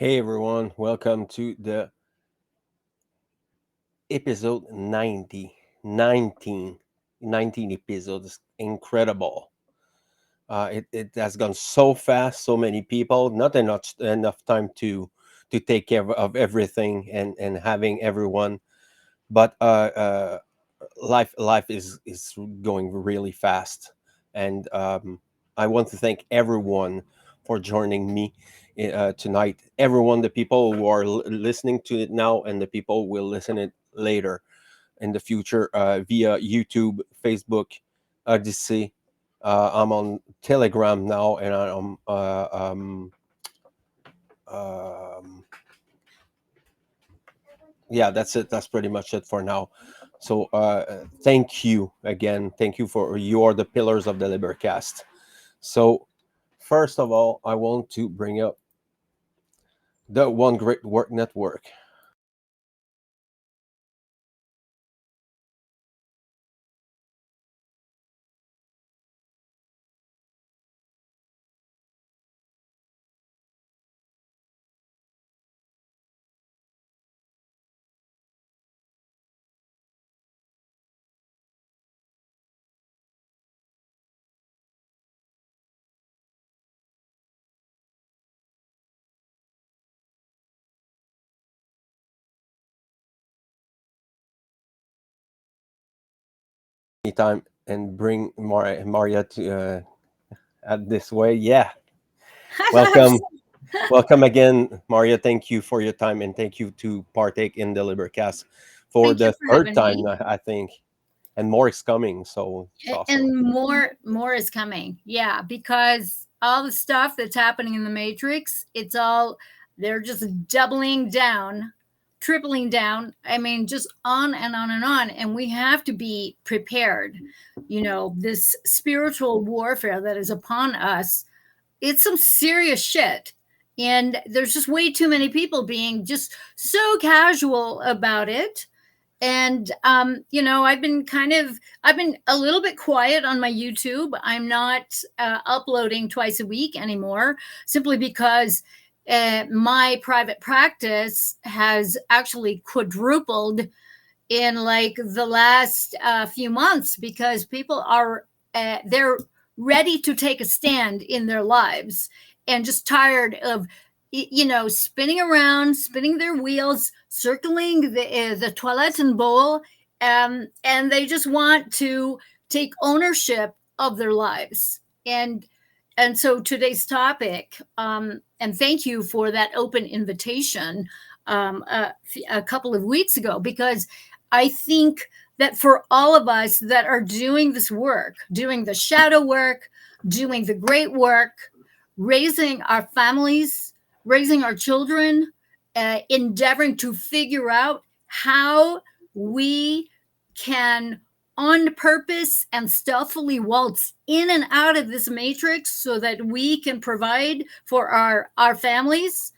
Hey everyone, welcome to the episode 90. 19 episodes. Incredible. It has gone so fast, so many people, not enough time to take care of everything and having everyone. But life is going really fast, and I want to thank everyone for joining me tonight. Everyone, the people who are listening to it now, and the people who will listen it later in the future via YouTube, Facebook, Odyssey. I'm on Telegram now, and yeah, that's it. That's pretty much it for now. So thank you again. Thank you for you are the pillars of the Libercast. So first of all, I want to bring up the One Great Work Network. Anytime and bring Maria to at this way. Yeah, welcome. Welcome again, Maria. Thank you for your time and thank you to partake in the Libercast for Thank you the for third having time, me. I think, and more is coming. So it's awesome. And more is coming. Yeah, because all the stuff that's happening in the Matrix, they're just doubling down, tripling down. I mean, just on and on and on. And we have to be prepared. This spiritual warfare that is upon us, it's some serious shit. And there's just way too many people being just so casual about it. And I've been a little bit quiet on my YouTube. I'm not uploading twice a week anymore, simply because my private practice has actually quadrupled in like the last few months, because people are they're ready to take a stand in their lives and just tired of spinning around, spinning their wheels, circling the toilet and bowl, and they just want to take ownership of their lives. And so today's topic, and thank you for that open invitation a couple of weeks ago, because I think that for all of us that are doing this work, doing the shadow work, doing the great work, raising our families, raising our children, endeavoring to figure out how we can, on purpose and stealthily, waltz in and out of this matrix so that we can provide for our families.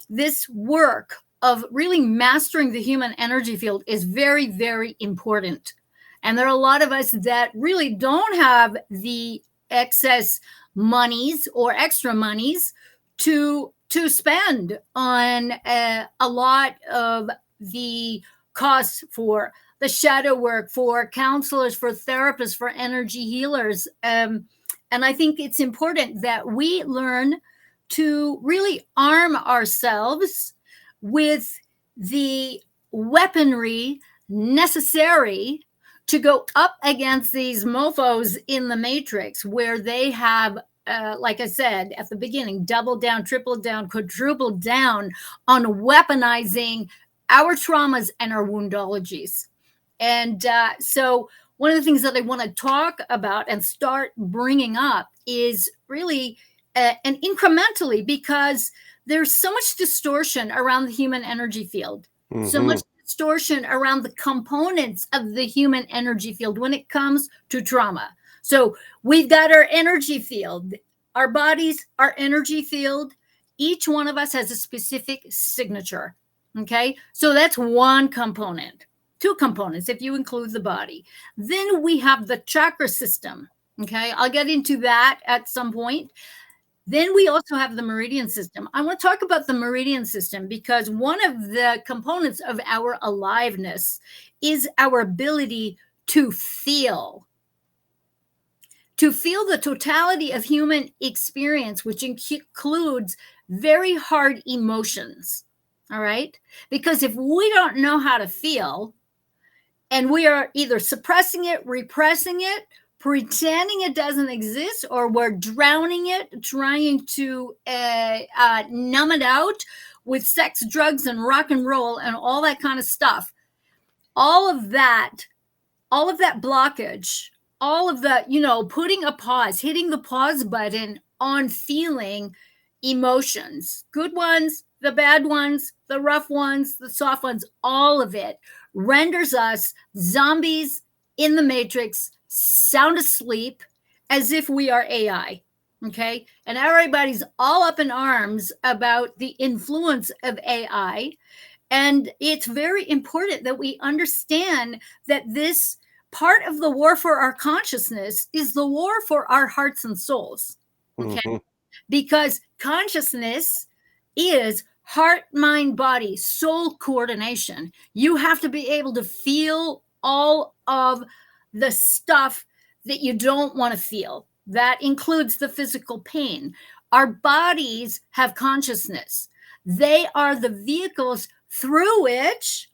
This work of really mastering the human energy field is very, very important. And there are a lot of us that really don't have the excess monies or extra monies to spend on a lot of the costs for the shadow work, for counselors, for therapists, for energy healers. And I think it's important that we learn to really arm ourselves with the weaponry necessary to go up against these mofos in the matrix, where they have, like I said at the beginning, double down, triple down, quadruple down on weaponizing our traumas and our woundologies. And so one of the things that I want to talk about and start bringing up is really and incrementally, because there's so much distortion around the human energy field, so Mm-hmm. much distortion around the components of the human energy field when it comes to trauma. So we've got our energy field, our bodies, our energy field. Each one of us has a specific signature. Okay, so that's one component. Two components if you include the body. Then we have the chakra system. Okay, I'll get into that at some point. Then we also have the Meridian system. I want to talk about the Meridian system because one of the components of our aliveness is our ability to feel the totality of human experience, which includes very hard emotions. All right? Because if we don't know how to feel, and we are either suppressing it, repressing it, pretending it doesn't exist, or we're drowning it, trying to numb it out with sex, drugs, and rock and roll and all that kind of stuff. All of that blockage, all of the, putting a pause, hitting the pause button on feeling emotions, good ones, the bad ones, the rough ones, the soft ones, all of it renders us zombies in the matrix, sound asleep, as if we are AI. Okay. And everybody's all up in arms about the influence of AI. And it's very important that we understand that this part of the war for our consciousness is the war for our hearts and souls. Okay. Mm-hmm. Because consciousness is heart, mind, body, soul coordination. You have to be able to feel all of the stuff that you don't want to feel. That includes the physical pain. Our bodies have consciousness. They are the vehicles through which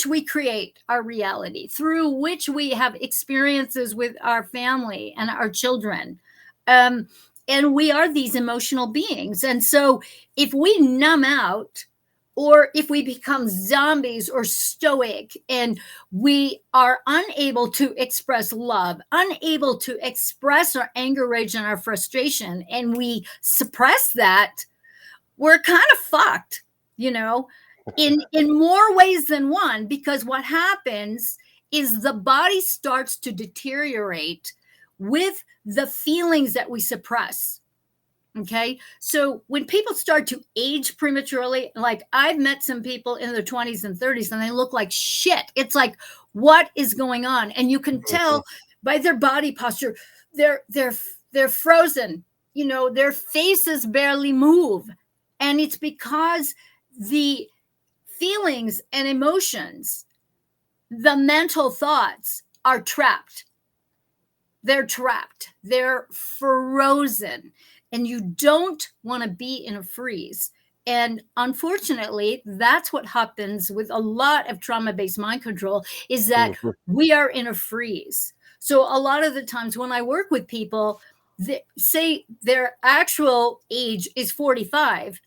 we create our reality, through which we have experiences with our family and our children. And we are these emotional beings. And so if we numb out, or if we become zombies or stoic, and we are unable to express love, unable to express our anger, rage, and our frustration, and we suppress that, we're kind of fucked, in more ways than one, because what happens is the body starts to deteriorate with the feelings that we suppress. Okay. So when people start to age prematurely, like I've met some people in their 20s and 30s and they look like shit. It's like, what is going on? And you can tell by their body posture, they're frozen, their faces barely move. And it's because the feelings and emotions, the mental thoughts are trapped. They're trapped. They're frozen. And you don't want to be in a freeze. And unfortunately, that's what happens with a lot of trauma-based mind control, is that we are in a freeze. So a lot of the times when I work with people, say their actual age is 45,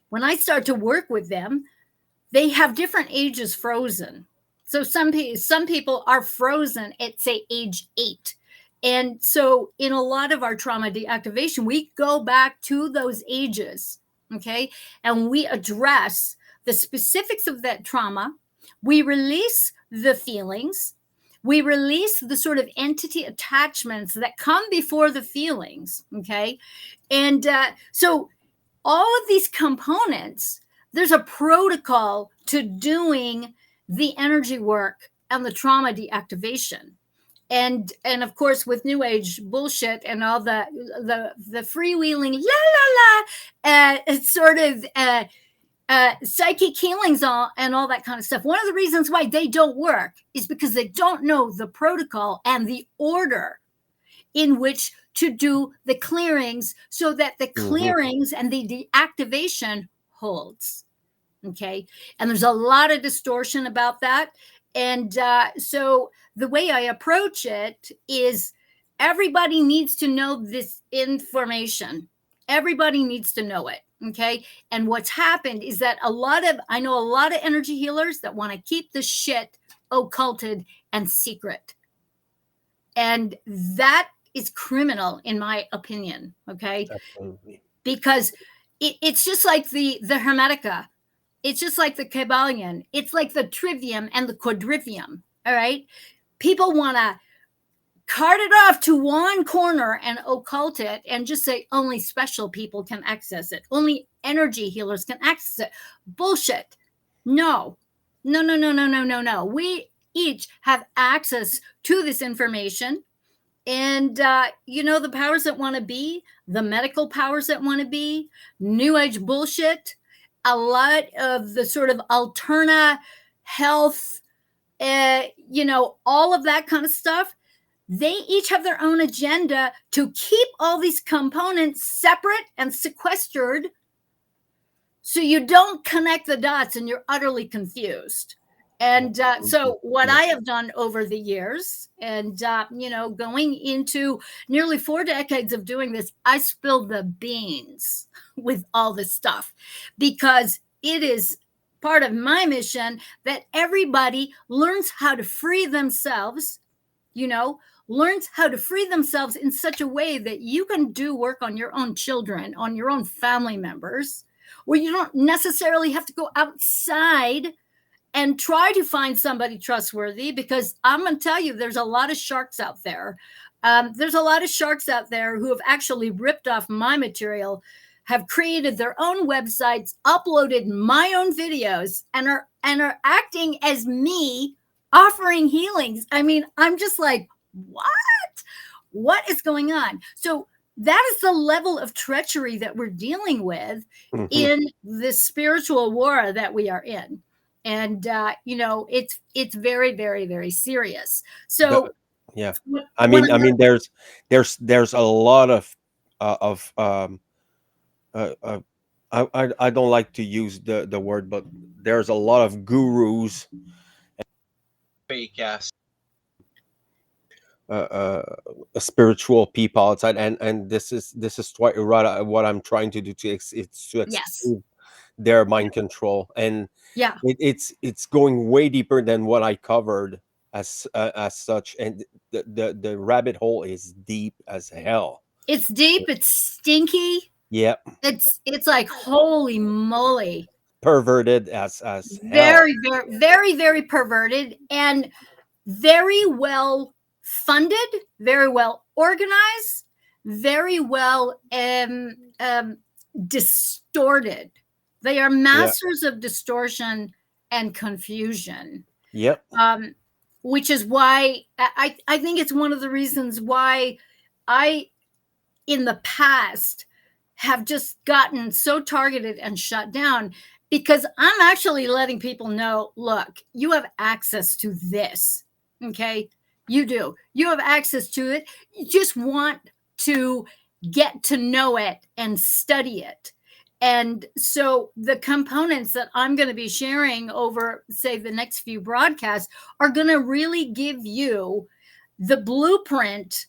when I start to work with them, they have different ages frozen. So some people are frozen at, say, age 8. And so in a lot of our trauma deactivation, we go back to those ages, okay? And we address the specifics of that trauma. We release the feelings. We release the sort of entity attachments that come before the feelings, okay? And so all of these components, there's a protocol to doing the energy work and the trauma deactivation. And of course, with new age bullshit and all the freewheeling it's sort of psychic healings and all that kind of stuff. One of the reasons why they don't work is because they don't know the protocol and the order in which to do the clearings, so that the clearings and the deactivation holds. Okay. And there's a lot of distortion about that. And so the way I approach it is everybody needs to know this information. Everybody needs to know it. Okay. And what's happened is that I know a lot of energy healers that want to keep the shit occulted and secret. And that is criminal, in my opinion. Okay. Absolutely. Because it's just like the Hermetica. It's just like the Kabbalion. It's like the trivium and the quadrivium. All right. People want to cart it off to one corner and occult it and just say only special people can access it. Only energy healers can access it. Bullshit. No. We each have access to this information. And, the powers that want to be, the medical powers that want to be, new age bullshit, a lot of the sort of alterna health, all of that kind of stuff, they each have their own agenda to keep all these components separate and sequestered so you don't connect the dots and you're utterly confused. And so what Yeah. I have done over the years, and going into nearly 4 decades of doing this, I spilled the beans with all this stuff because it is part of my mission that everybody learns how to free themselves, you know learns how to free themselves in such a way that you can do work on your own children, on your own family members, where you don't necessarily have to go outside and try to find somebody trustworthy, because I'm going to tell you, there's a lot of sharks out there. There's a lot of sharks out there who have actually ripped off my material, have created their own websites, uploaded my own videos, and are acting as me, offering healings. I mean, I'm just like, what is going on? So that is the level of treachery that we're dealing with Mhm. in this spiritual war that we are in. And it's very, very, very serious. The, So yeah. when I mean, there's a lot of uh, I don't like to use the word, but there's a lot of gurus, fake ass, uh, uh, spiritual people outside, and this is what I'm trying to do it's to yes, expose their mind control, and yeah, it's going way deeper than what I covered as such, and the rabbit hole is deep as hell. it's deep, it's stinky, Yeah, it's like, holy moly, perverted as hell. very, very, very, very perverted, and very well funded, very well organized, very well distorted. They are Yeah. masters of distortion and confusion, Yep. um, which is why I think it's one of the reasons why I, in the past, have just gotten so targeted and shut down, because I'm actually letting people know, look, you have access to this. Okay. You do. You have access to it. You just want to get to know it and study it. And so the components that I'm going to be sharing over, say, the next few broadcasts are going to really give you the blueprint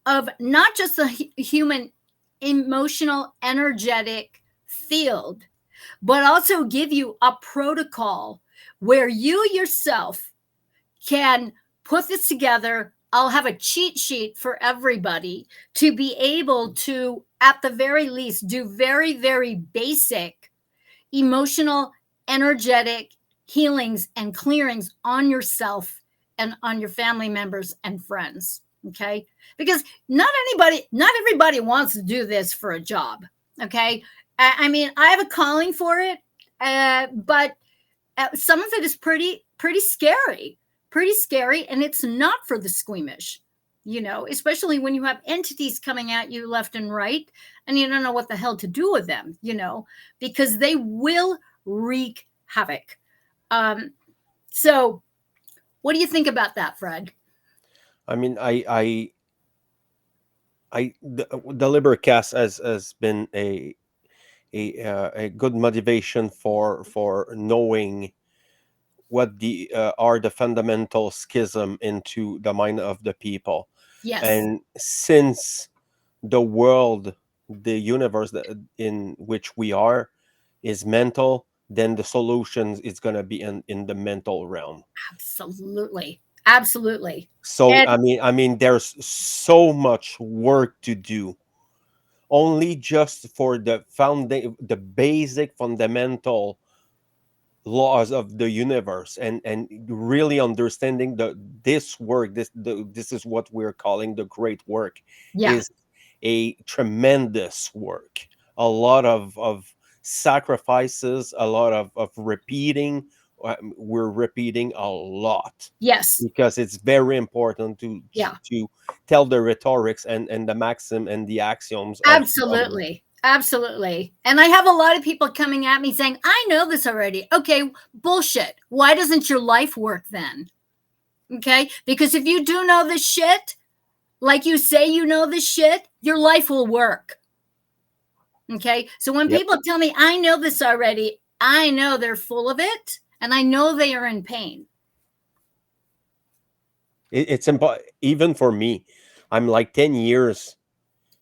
of not just the human emotional, energetic field, but also give you a protocol where you yourself can put this together. I'll have a cheat sheet for everybody to be able to, at the very least, do very, very basic emotional, energetic healings and clearings on yourself and on your family members and friends. Okay. Because not everybody wants to do this for a job. Okay. I mean, I have a calling for it, but some of it is pretty scary, pretty scary. And it's not for the squeamish, especially when you have entities coming at you left and right and you don't know what the hell to do with them, because they will wreak havoc. So what do you think about that, Fred? I mean, the Libercast has been a good motivation for knowing what the are the fundamental schism into the mind of the people, Yes. and since the world, the universe in which we are is mental, then the solutions is going to be in the mental realm. Absolutely. Absolutely. So And I mean there's so much work to do, only just for the basic fundamental laws of the universe, and really understanding this work, this is what we're calling the great work, yeah, is a tremendous work, a lot of sacrifices, a lot of repeating we're repeating a lot, Yes. because it's very important Yeah. to tell the rhetorics and the maxim and the axioms of Absolutely. Absolutely. And I have a lot of people coming at me saying, I know this already. Okay, bullshit. Why doesn't your life work then? Okay. Because if you do know this shit, like you say you know this shit, your life will work. Okay. So when Yep. people tell me, I know this already, I know they're full of it and I know they are in pain. It's even for me. I'm like 10 years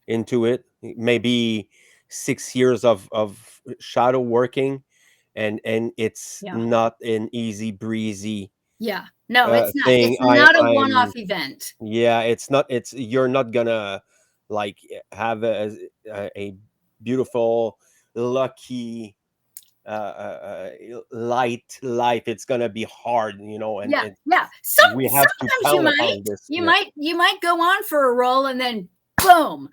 into it, maybe 6 years of shadow working, and it's Yeah. not an easy breezy Yeah. No, it's not. thing. It's not a one I'm off event. Yeah, it's not. It's You're not gonna like have a beautiful, lucky, light life. It's gonna be hard, Yeah. and Yeah. we have to Sometimes pound upon this. Yeah. you might go on for a roll and then boom,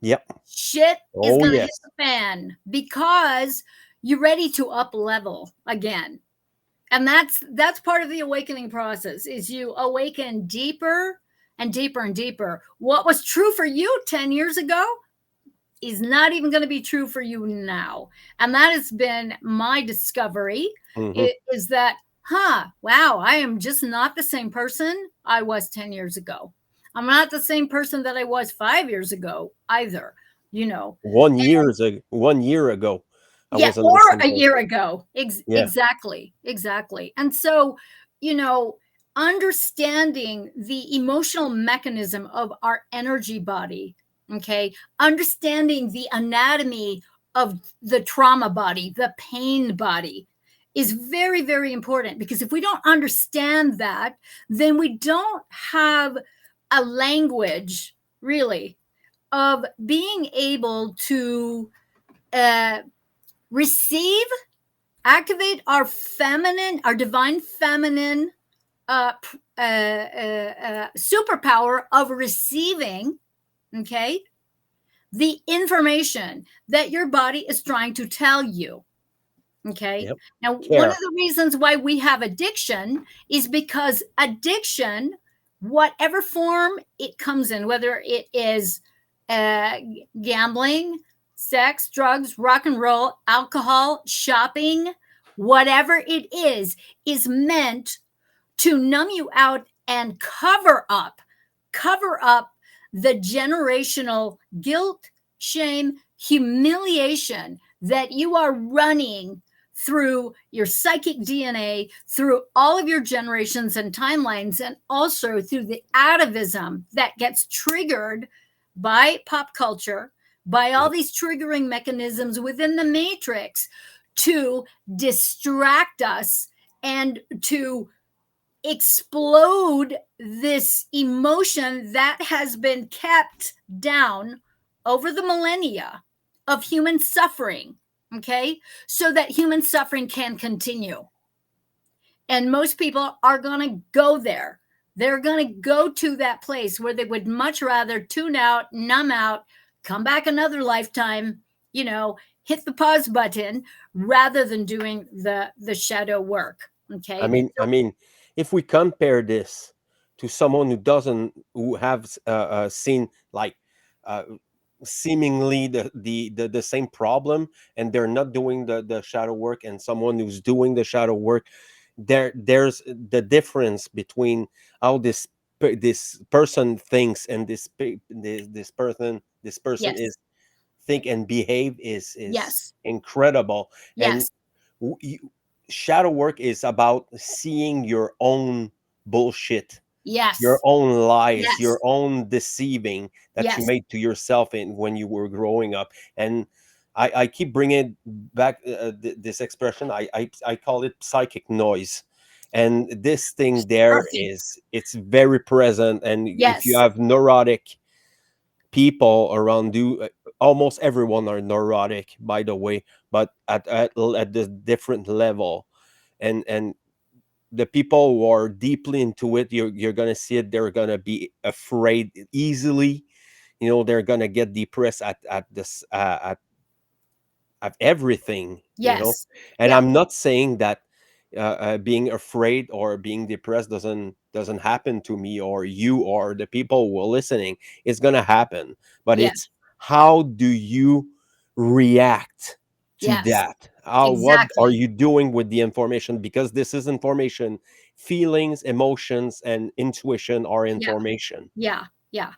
Yep. shit is Oh going to hit yes. the fan because you're ready to up level again. And that's part of the awakening process is you awaken deeper and deeper and deeper. What was true for you 10 years ago is not even going to be true for you now. And that has been my discovery Hmm. is that, wow, I am just not the same person I was 10 years ago. I'm not the same person that I was 5 years ago either, you know. 1 year ago, I Yeah, wasn't or the same a year person. ago. Yeah. Exactly. Exactly. And so, you know, understanding the emotional mechanism of our energy body, okay? Understanding the anatomy of the trauma body, the pain body is very, very important because if we don't understand that, then we don't have a language really of being able to uh, receive, activate our feminine, our divine feminine superpower of receiving, okay, the information that your body is trying to tell you. Okay. Yep. Now, one of Care. the reasons why we have addiction is because addiction, whatever form it comes in, whether it is uh, gambling, sex, drugs, rock and roll, alcohol, shopping, whatever it is meant to numb you out and cover up the generational guilt, shame, humiliation that you are running through your psychic DNA, through all of your generations and timelines, and also through the atavism that gets triggered by pop culture, by all Yep. these triggering mechanisms within the matrix to distract us and to explode this emotion that has been kept down over the millennia of human suffering, okay, so that human suffering can continue. And most people are going to go there. They're going to go to that place where they would much rather tune out, numb out, come back another lifetime, you know, hit the pause button rather than doing the shadow work. I Okay. mean, I mean, if we compare this to someone who have seen like uh, seemingly the same problem, and they're not doing the shadow work, and someone who's doing the shadow work, there's the difference between how this person thinks and this person Yes. is think and behave is Yes. incredible. And Yes. w- you, shadow work is about seeing your own bullshit, your Yes. own lies, your Yes. own deceiving that you Yes. made to yourself in when you were growing up. And I keep bringing back this expression. I call it psychic noise. And this thing there Perfect. is, it's very present. And if you Yes. have neurotic people around you, almost everyone are neurotic, by the way, but at the different level. And the people who are deeply into it, you're gonna see it, they're gonna be afraid easily. They're gonna get depressed at everything. Yes. And Yeah. I'm not saying that being afraid or being depressed doesn't happen to me or you or the people who are listening. It's going to happen, but Yeah. it's how do you react to Yes. that? How, what are Exactly. you doing with the information? Because this is information. Feelings, emotions, and intuition are Yeah. information. Yeah. Yeah.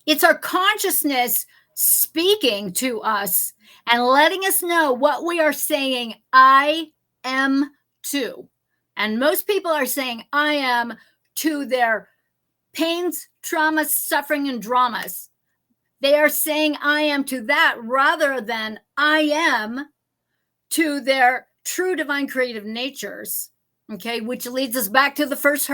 It's our consciousness speaking to us and letting us know what we are saying. I am to. And most people are saying I am to their pains, traumas, suffering, and dramas. They are saying I am to that rather than I am to their true divine creative natures. Okay, which leads us back to the first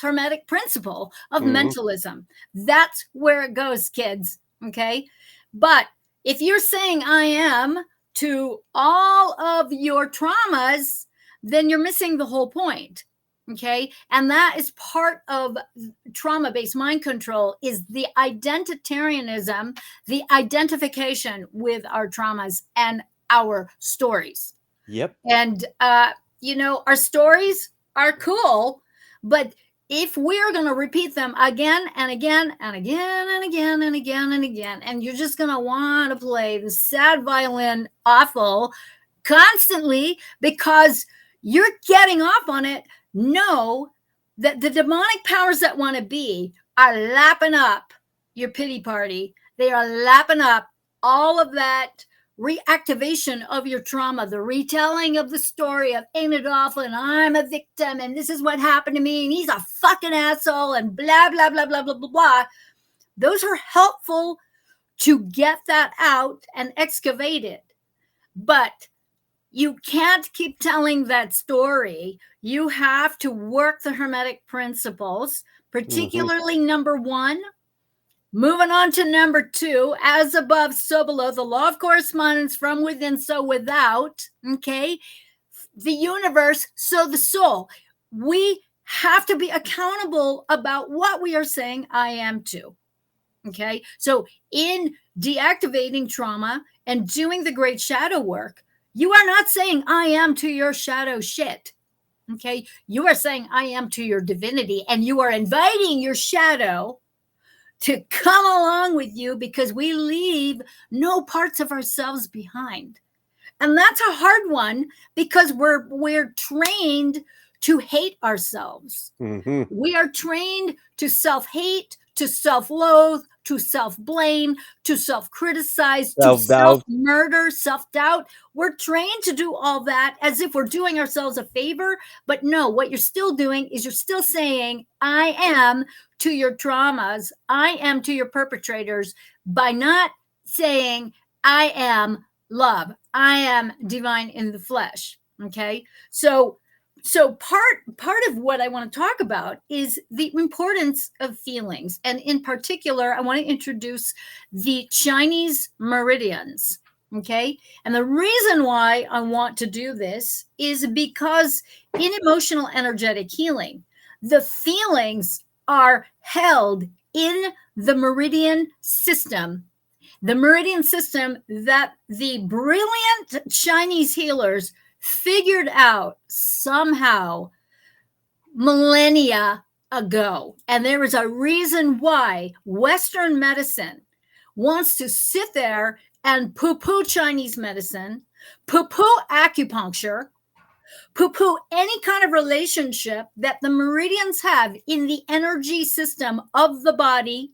hermetic principle of Hmm. mentalism. That's where it goes, kids. Okay, but if you're saying I am to all of your traumas, then you're missing the whole point. Okay, and that is part of trauma-based mind control, is the identitarianism, the identification with our traumas and our stories. Yep. And, our stories are cool, but if we're going to repeat them again and again and again and again and again and again, and you're just going to want to play the sad violin awful constantly because you're getting off on it, know that the demonic powers that want to be are lapping up your pity party. They are lapping up all of that reactivation of your trauma, the retelling of the story of ain't it awful and I'm a victim and this is what happened to me and he's a fucking asshole and blah, blah, blah, blah, blah, blah, blah. Those are helpful to get that out and excavate it. But you can't keep telling that story. You have to work the Hermetic principles, Hmm. particularly number one. Moving on to number two, as above, so below, the law of correspondence, from within, so without. Okay. The universe, so the soul. We have to be accountable about what we are saying I am to. Okay. So, in deactivating trauma and doing the great shadow work, you are not saying I am to your shadow shit. Okay. You are saying I am to your divinity, and you are inviting your shadow to come along with you because we leave no parts of ourselves behind. And that's a hard one because we're trained to hate ourselves. Hmm. We are trained to self-hate, to self-loathe, to self-blame, to self-criticize, to Self-doubt. self-murder, self-doubt. We're trained to do all that as if we're doing ourselves a favor. But no, what you're still doing is you're still saying, I am to your traumas, I am to your perpetrators, by not saying, I am love, I am divine in the flesh. Okay. So part of what I want to talk about is the importance of feelings, and in particular I want to introduce the Chinese meridians. Okay, and the reason why I want to do this is because in emotional energetic healing, the feelings are held in the meridian system, the meridian system that the brilliant Chinese healers figured out somehow millennia ago. And there is a reason why Western medicine wants to sit there and poo poo Chinese medicine, poo poo acupuncture, poo poo any kind of relationship that the meridians have in the energy system of the body,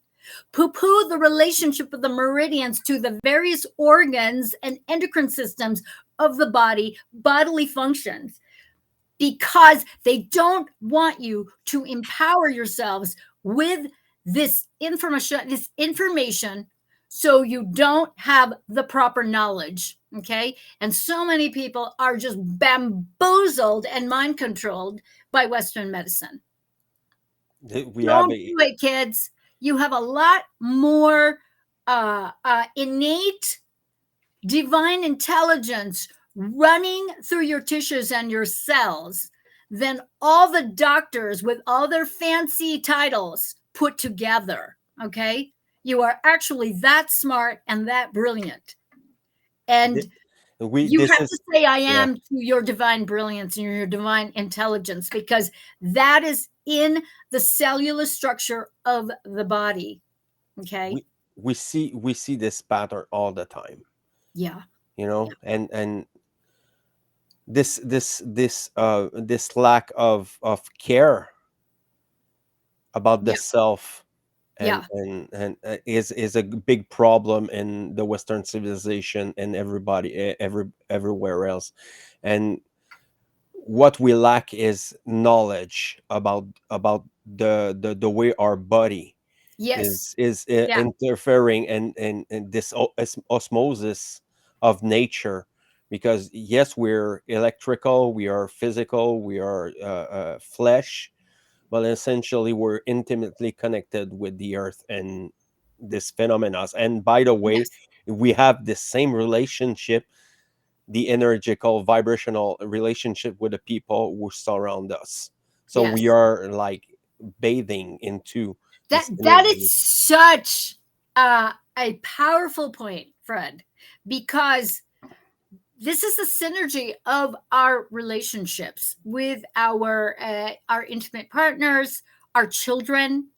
poo poo the relationship of the meridians to the various organs and endocrine systems of the body, bodily functions, because they don't want you to empower yourselves with this information so you don't have the proper knowledge. Okay. And so many people are just bamboozled and mind controlled by Western medicine. We have Don't a. do it, kids. You have a lot more innate divine intelligence running through your tissues and your cells than all the doctors with all their fancy titles put together. Okay. You are actually that smart and that brilliant. And We You this have to is say, I yeah. am, to your divine brilliance and your divine intelligence, because that is in the cellular structure of the body. Okay. We we see this pattern all the time, Yeah. you Yeah. know, and this lack of care about the Yeah. self Yeah. is a big problem in the Western civilization and everywhere else. And what we lack is knowledge about the way our body Yes. is Yeah. interfering and this osmosis of nature, because yes, we're electrical, we are physical, we are flesh, but essentially we're intimately connected with the earth and this phenomena. And by the way, Yes. we have the same relationship, the energetical vibrational relationship with the people who surround us. So we Yes. are like bathing into this That is energy. such a powerful point, Fred, because this is the synergy of our relationships with our intimate partners, our children,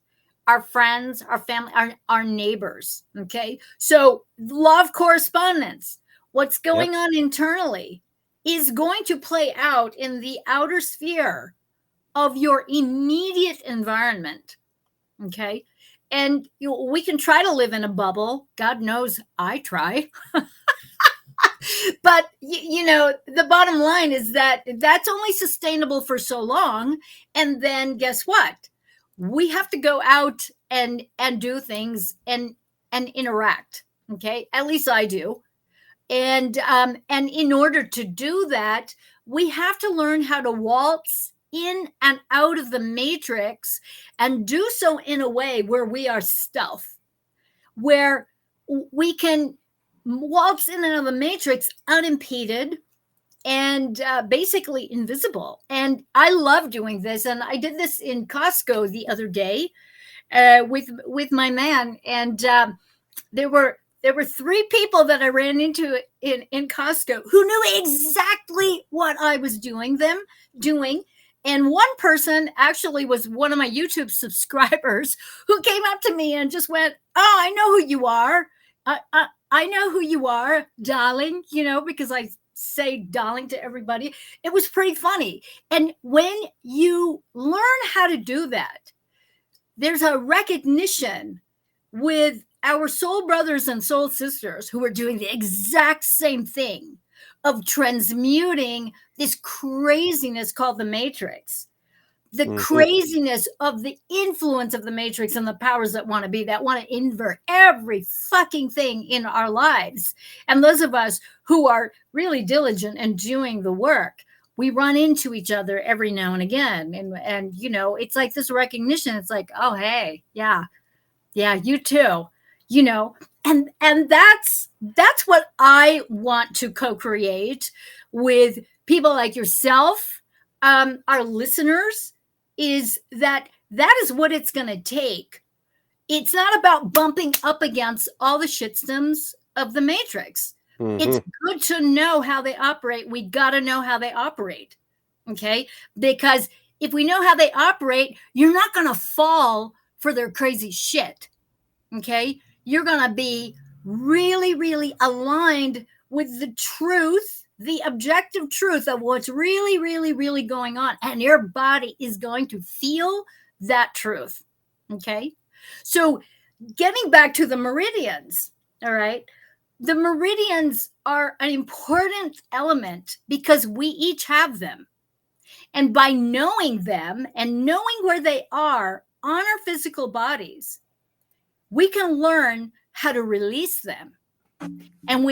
our friends, our family, our neighbors. Okay, so love correspondence. What's Yep. going on internally is going to play out in the outer sphere of your immediate environment. Okay, and we can try to live in a bubble. God knows I try. But the bottom line is that that's only sustainable for so long, and then guess what, we have to go out and do things and interact. Okay, at least I do. And in order to do that, we have to learn how to waltz in and out of the matrix, and do so in a way where we are stealth, where we can waltz in and out of the matrix unimpeded and basically invisible. And I love doing this. And I did this in Costco the other day with my man, and there were three people that I ran into in Costco who knew exactly what I was doing. And one person actually was one of my YouTube subscribers who came up to me and just went, "Oh, I know who you are. I know who you are, darling," because I say darling to everybody. It was pretty funny. And when you learn how to do that, there's a recognition with our soul brothers and soul sisters who are doing the exact same thing of transmuting this craziness called the matrix, the Mhm. craziness of the influence of the matrix and the powers that want to be, that want to invert every fucking thing in our lives. And those of us who are really diligent and doing the work, we run into each other every now and again. And it's like this recognition. It's like, oh, hey, yeah, yeah, you too, you know and that's what I want to co-create with people like yourself, our listeners, is that is what it's going to take. It's not about bumping up against all the shitstems of the matrix. It's Mhm. good to know how they operate. We got to know how they operate. Okay, because if we know how they operate, you're not going to fall for their crazy shit. Okay, you're going to be really, really aligned with the truth, the objective truth of what's really, really, really going on, and your body is going to feel that truth. Okay, so getting back to the meridians, all right, the meridians are an important element because we each have them, and by knowing them and knowing where they are on our physical bodies, we can learn how to release them. And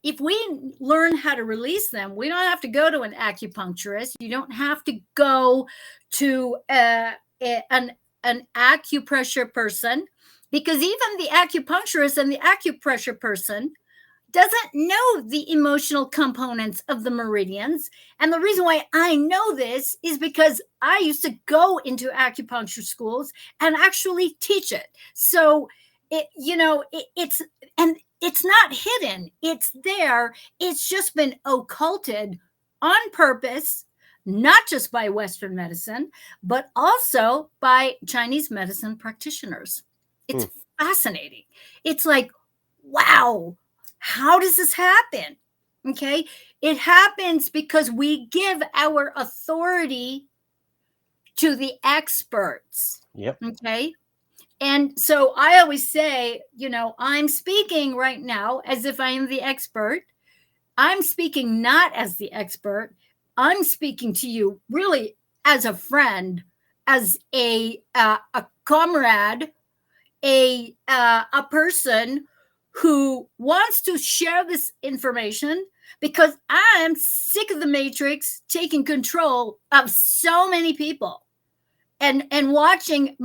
if we learn how to release them, we don't have to go to an acupuncturist. You don't have to go to an acupressure person, because even the acupuncturist and the acupressure person doesn't know the emotional components of the meridians. And the reason why I know this is because I used to go into acupuncture schools and actually teach it. So it's and It's not hidden. It's there. It's just been occulted on purpose, not just by Western medicine, but also by Chinese medicine practitioners. It's Hmm. fascinating. It's like, wow, how does this happen? Okay. It happens because we give our authority to the experts. Yep. Okay. And so I always say, I'm speaking right now as if I am the expert. I'm speaking not as the expert. I'm speaking to you really as a friend, as a comrade, a person who wants to share this information because I'm sick of the matrix taking control of so many people and watching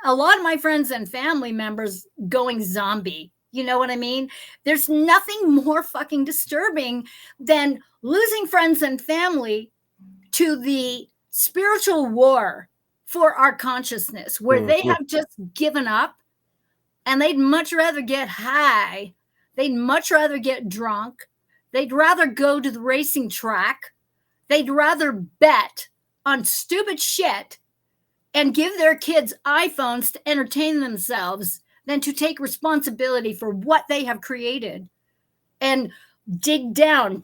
a lot of my friends and family members going zombie. You know what I mean? There's nothing more fucking disturbing than losing friends and family to the spiritual war for our consciousness, where they Mhm. have just given up and they'd much rather get high. They'd much rather get drunk. They'd rather go to the racing track. They'd rather bet on stupid shit and give their kids iPhones to entertain themselves than to take responsibility for what they have created and dig down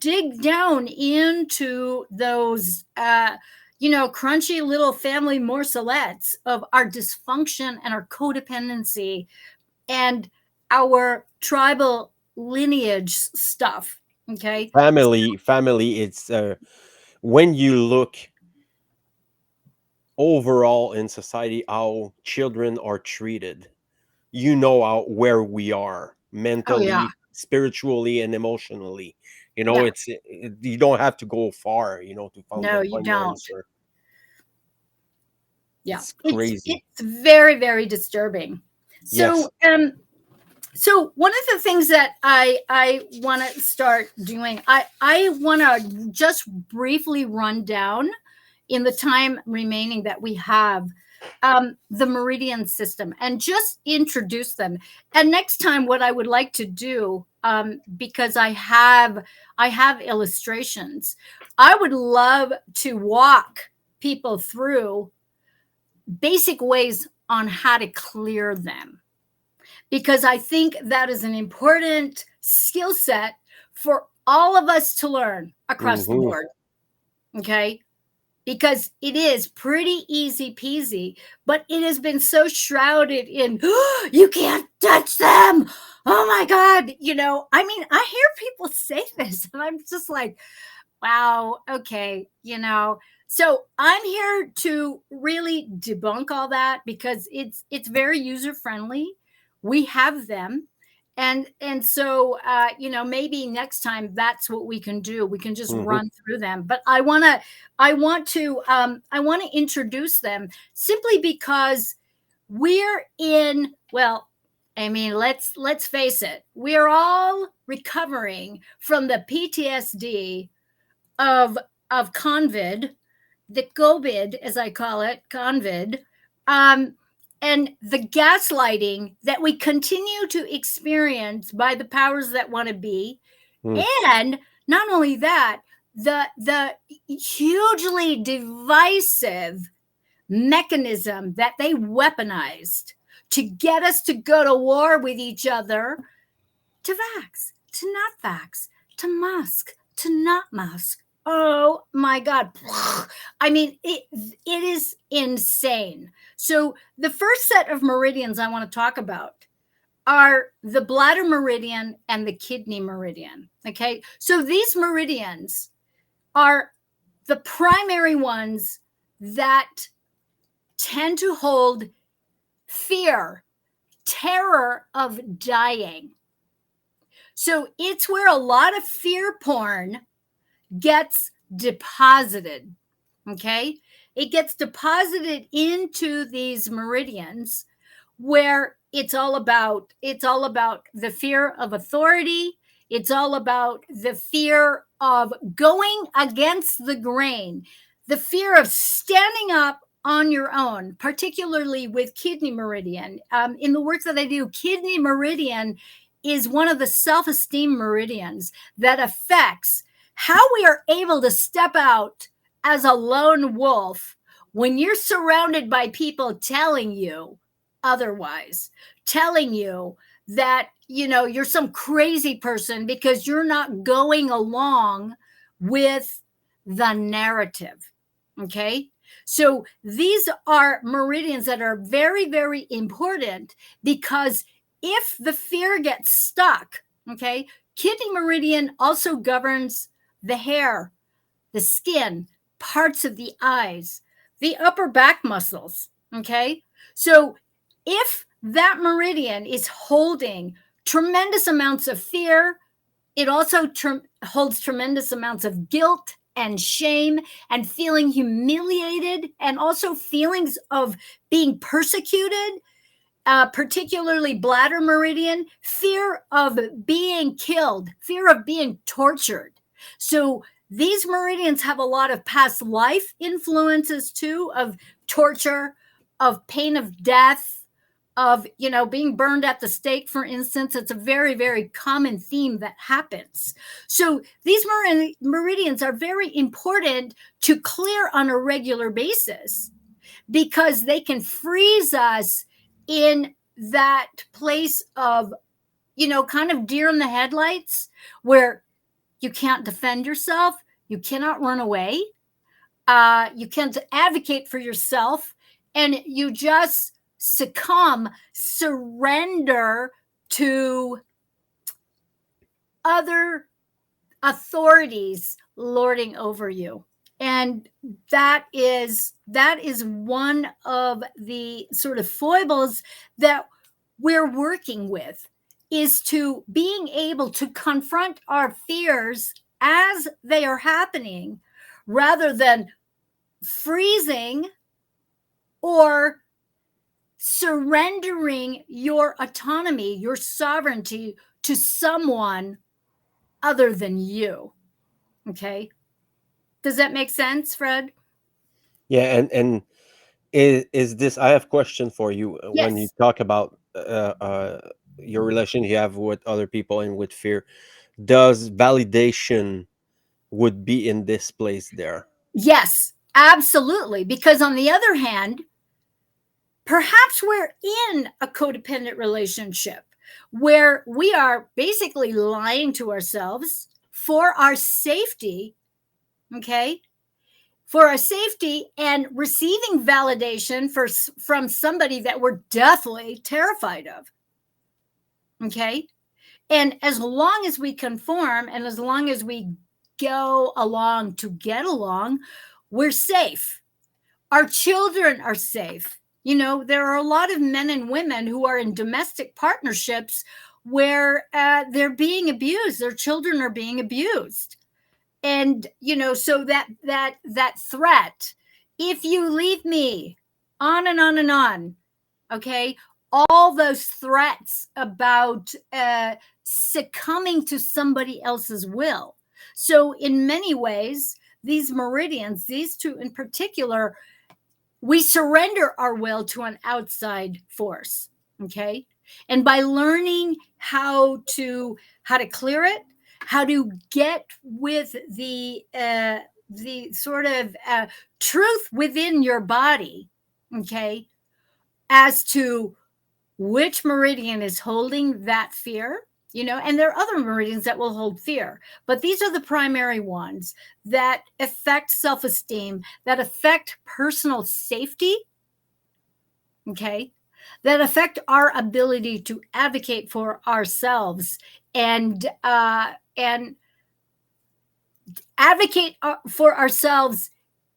into those, crunchy little family morselettes of our dysfunction and our codependency and our tribal lineage stuff. Okay. Family. It's when you look overall in society how children are treated, where we are Oh, yeah. mentally, spiritually, and emotionally. Yeah. You don't have to go far, to No, you find the don't. answer. Yeah. It's It's crazy. very, very disturbing. Yes. So one of the things that I want to start doing, I want to just briefly run down in the time remaining that we have, the Meridian system and just introduce them. And next time, what I would like to do, because I have illustrations, I would love to walk people through basic ways on how to clear them, because I think that is an important skill set for all of us to learn across the Hmm. board. Okay. Because it is pretty easy peasy, but it has been so shrouded in, "Oh, you can't touch them. Oh my God." I mean, I hear people say this, and I'm just like, wow, okay. So I'm here to really debunk all that because it's very user friendly. We have them. And so maybe next time that's what we can do. We can just Hmm. run through them. But I want to introduce them simply because we're in, well, I mean, let's face it, we're all recovering from the PTSD of COVID, the COVID, as I call it, COVID, um, and the gaslighting that we continue to experience by the powers that want to be, and not only that, the hugely divisive mechanism that they weaponized to get us to go to war with each other, to vax, to not vax, to mask, to not mask. Oh my God. I mean, it is insane. So, the first set of meridians I want to talk about are the bladder meridian and the kidney meridian. Okay. So, these meridians are the primary ones that tend to hold fear, terror of dying. So it's where a lot of fear porn gets deposited. Okay. It gets deposited into these meridians where it's all about the fear of authority. It's all about the fear of going against the grain, the fear of standing up on your own, particularly with kidney meridian. In the work that I do, kidney meridian is one of the self-esteem meridians that affects how we are able to step out as a lone wolf when you're surrounded by people telling you otherwise, telling you that, you're some crazy person because you're not going along with the narrative. Okay. So these are meridians that are very, very important because if the fear gets stuck, okay, kidney meridian also governs the hair, the skin, parts of the eyes, the upper back muscles. Okay. So if that meridian is holding tremendous amounts of fear, it also holds tremendous amounts of guilt and shame and feeling humiliated and also feelings of being persecuted, particularly bladder meridian, fear of being killed, fear of being tortured. So these meridians have a lot of past life influences too, of torture, of pain of death, of being burned at the stake, for instance. It's a very, very common theme that happens. So these meridians are very important to clear on a regular basis because they can freeze us in that place of kind of deer in the headlights, where you can't defend yourself, you cannot run away, you can't advocate for yourself, and you just surrender to other authorities lording over you. And that is one of the sort of foibles that we're working with, is to being able to confront our fears as they are happening rather than freezing or surrendering your autonomy, your sovereignty to someone other than you. Okay. Does that make sense, Fred? Yeah, and is this? I have a question for you. When you Yes. talk about your relation you have with other people and with fear, does validation would be in this place there? Yes, absolutely. Because on the other hand, perhaps we're in a codependent relationship where we are basically lying to ourselves for our safety. Okay. For our safety and receiving validation from somebody that we're deathly terrified of. Okay. And as long as we conform and as long as we go along to get along, we're safe. Our children are safe. There are a lot of men and women who are in domestic partnerships where they're being abused. Their children are being abused. And, so that threat, if you leave me, on and on and on. Okay. All those threats about succumbing to somebody else's will. So in many ways, these meridians, these two in particular, we surrender our will to an outside force. Okay. And by learning how to clear it, how to get with the sort of truth within your body, okay, as to which meridian is holding that fear, and there are other meridians that will hold fear, but these are the primary ones that affect self-esteem, that affect personal safety, okay, that affect our ability to advocate for ourselves and advocate for ourselves,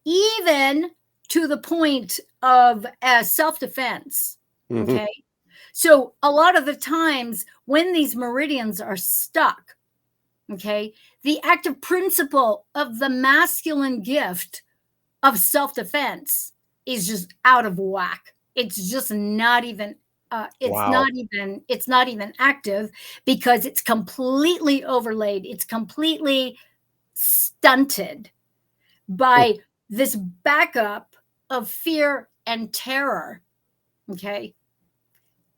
even to the point of self-defense. Hmm. Okay. So a lot of the times when these meridians are stuck, okay, the active principle of the masculine gift of self-defense is just out of whack. It's just not even Wow. it's not even active because it's completely overlaid. It's completely stunted by this backup of fear and terror. Okay.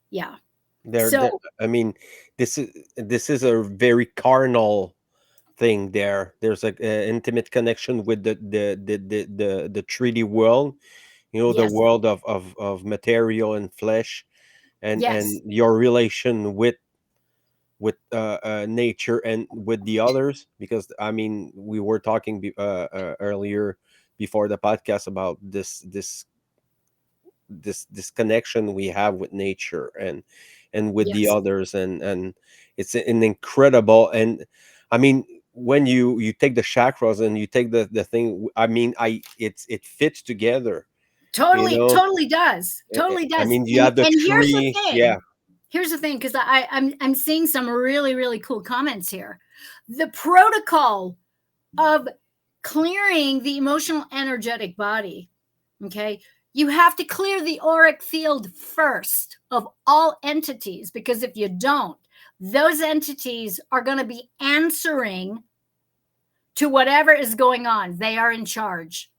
Yeah. There, So I mean, this is a very carnal thing. There's like an intimate connection with the 3D world, the yes, world of material and flesh, and yes, your relation with nature and with the others. Because I mean, we were talking earlier before the podcast about this connection we have with nature and with the yes. others, and it's an incredible. And I mean, when you take the chakras and you take the thing, I mean, it fits together, you Totally, know. totally does. Totally I does. mean, you have the And here's the tree, yeah. thing. Here's the thing, because I'm seeing some really, really cool comments here. The protocol of clearing the emotional energetic body, okay, you have to clear the auric field first of all entities, because if you don't, those entities are going to be answering to whatever is going on. They are in charge.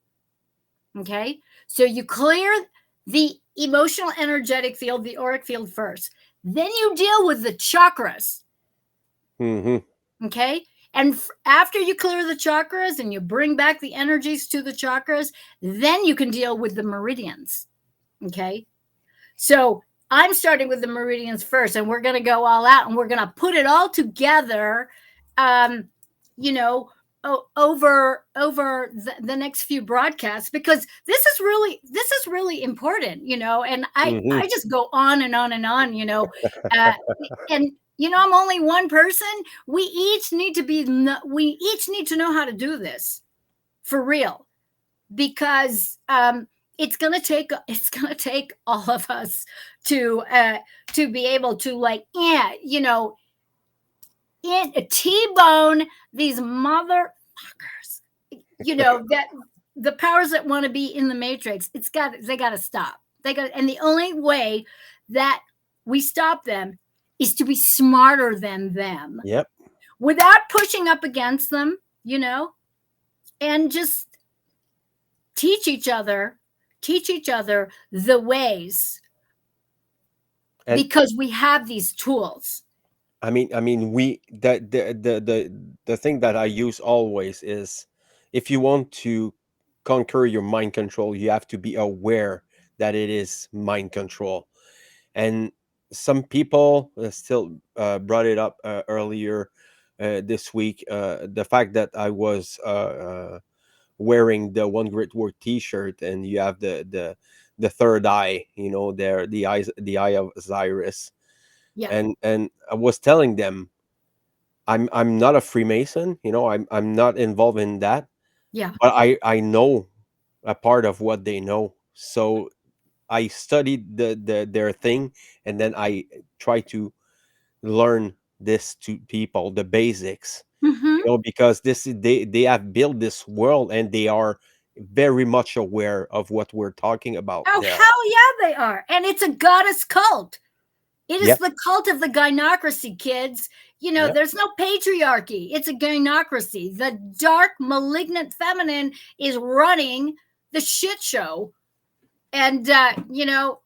Okay, so you clear the emotional energetic field, the auric field first, then you deal with the chakras. Hmm. Okay, and after you clear the chakras and you bring back the energies to the chakras, then you can deal with the meridians. Okay, so I'm starting with the meridians first, and we're going to go all out and we're going to put it all together, um, you know, over the next few broadcasts, because this is really important, and I Hmm. just go on and on and on, uh, and I'm only one person. We each need to know how to do this for real, because it's gonna take all of us to be able to, like, T-bone these motherfuckers, that the powers that want to be in the matrix. They got to stop. And the only way that we stop them is to be smarter than them Yep. without pushing up against them, and just teach each other teach each other the ways, And because we have these tools. I mean, we the thing that I use always is, if you want to conquer your mind control, you have to be aware that it is mind control. And some people still brought it up earlier this week, the fact that I was wearing the One Great Word T-shirt, and you have the third eye, there, the eye of Osiris. Yeah, And I was telling them, I'm not a Freemason, I'm not involved in that, yeah. but I know a part of what they know. So I studied their thing, and then I try to learn this to people, the basics, Hmm. because they have built this world, and they are very much aware of what we're talking about Oh, there. hell yeah, they are. And it's a goddess cult. It is Yep. the cult of the gynocracy, kids. Yep. There's no patriarchy. It's a gynocracy. The dark, malignant feminine is running the shit show. And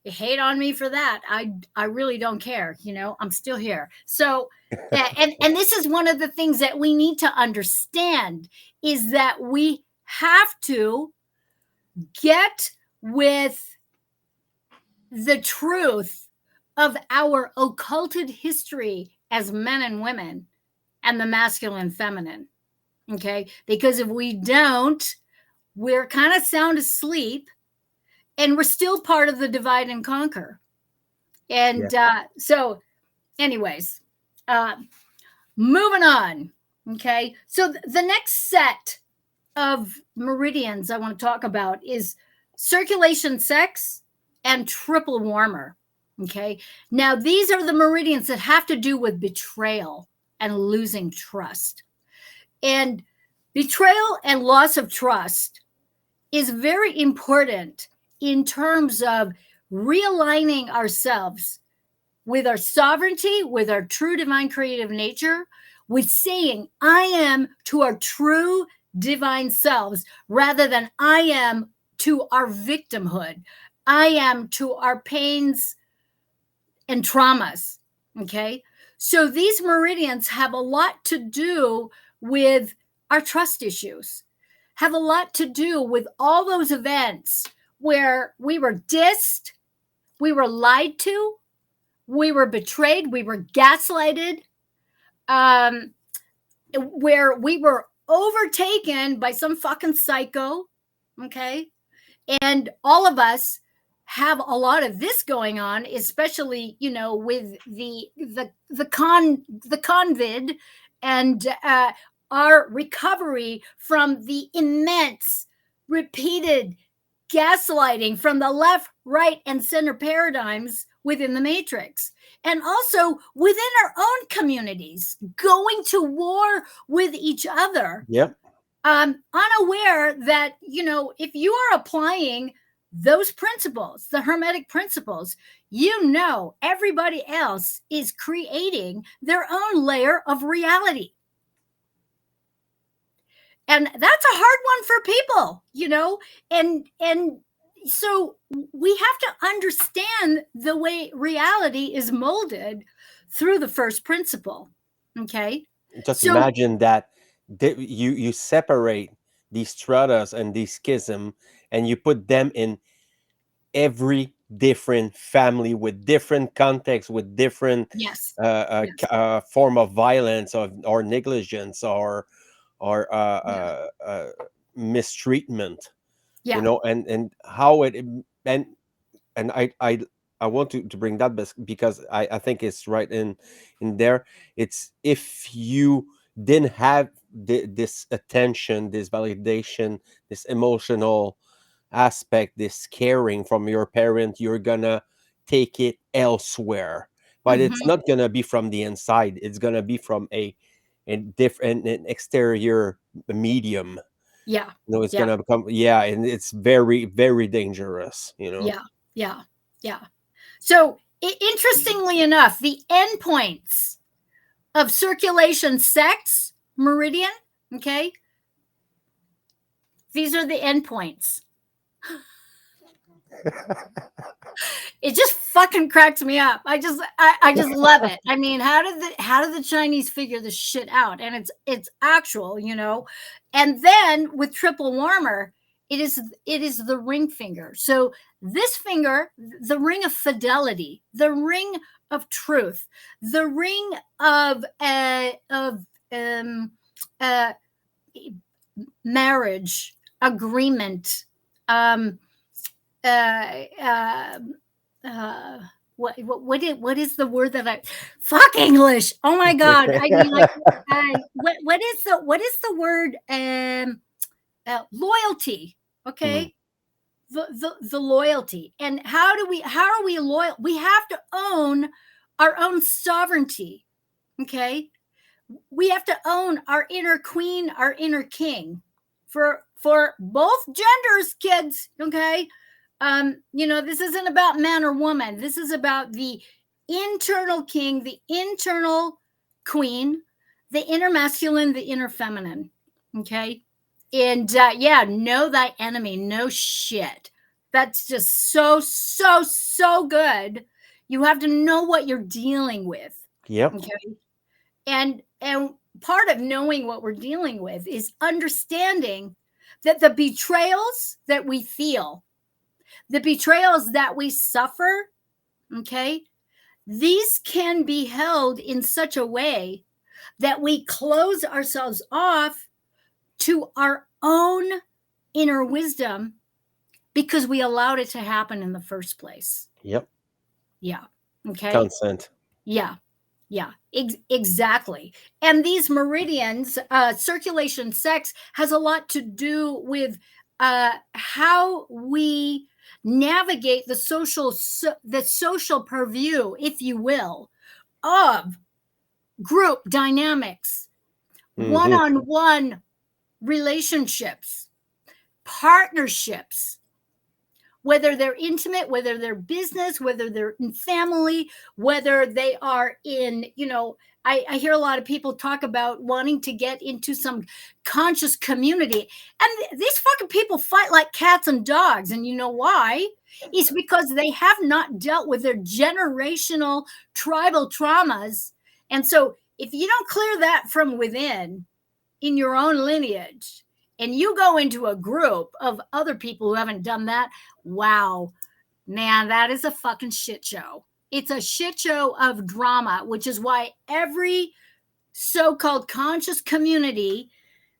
hate on me for that. I really don't care. I'm still here. So, and this is one of the things that we need to understand, is that we have to get with the truth of our occulted history as men and women, and the masculine feminine. Okay, because if we don't, we're kind of sound asleep, and we're still part of the divide and conquer. Yeah. And so, anyways, uh, moving on. Okay, so the next set of meridians I want to talk about is circulation, sex, and triple warmer. Okay, now these are the meridians that have to do with betrayal and losing trust. And betrayal and loss of trust is very important in terms of realigning ourselves with our sovereignty, with our true divine creative nature, with saying, I am to our true divine selves, rather than I am to our victimhood. I am to our pains and traumas. Okay. So these meridians have a lot to do with our trust issues, have a lot to do with all those events where we were dissed, we were lied to, we were betrayed, we were gaslighted, where we were overtaken by some fucking psycho. Okay. And all of us have a lot of this going on, especially, with the convid and our recovery from the immense repeated gaslighting from the left, right, and center paradigms within the matrix, and also within our own communities, going to war with each other. Yep. Unaware that, if you are applying those principles, the Hermetic principles, everybody else is creating their own layer of reality. And that's a hard one for people, and so we have to understand the way reality is molded through the first principle. Okay. Just So imagine that you separate these stratas and these schism, and you put them in every different family with different context, with different yes. form of violence or negligence or mistreatment. Yeah. And how it and I want to bring that because I think it's right in there. It's if you didn't have this attention, this validation, this emotional aspect, this caring from your parent, you're gonna take it elsewhere. But it's Mhm. not gonna be from the inside. It's gonna be from a different an exterior medium. Yeah. It's Yeah. gonna become, yeah, and it's very, very dangerous. Yeah. Yeah. Yeah. So interestingly enough, the endpoints of circulation sex meridian, okay, these are the endpoints. It just fucking cracks me up. I just love it. I mean, how did the Chinese figure this shit out? And it's actual, And then with triple warmer, it is the ring finger. So this finger, the ring of fidelity, the ring of truth, the ring of marriage agreement, uh, uh, what is the word that I fuck English? Oh my god! I mean, like, what is the word? Loyalty. Mm. Okay, the loyalty, and how are we loyal? We have to own our own sovereignty. Okay, we have to own our inner queen, our inner king, for both genders, kids. Okay, this isn't about man or woman. This is about the internal king, the internal queen, the inner masculine, the inner feminine. Okay, and know thy enemy. No shit. That's just so good. You have to know what you're dealing with. Yep. Okay, and part of knowing what we're dealing with is understanding that the betrayals that we feel, the betrayals that we suffer, okay, these can be held in such a way that we close ourselves off to our own inner wisdom because we allowed it to happen in the first place. Yep. Yeah. Okay. Consent. Yeah. Yeah, exactly. And these meridians, circulation sex, has a lot to do with how we navigate the social purview, if you will, of group dynamics, Hmm. one-on-one relationships, partnerships, whether they're intimate, whether they're business, whether they're in family, whether they are in, I hear a lot of people talk about wanting to get into some conscious community. And these fucking people fight like cats and dogs. And you know why? It's because they have not dealt with their generational tribal traumas. And so if you don't clear that from within in your own lineage, and you go into a group of other people who haven't done that, wow, man, that is a fucking shit show. It's a shit show of drama, which is why every so-called conscious community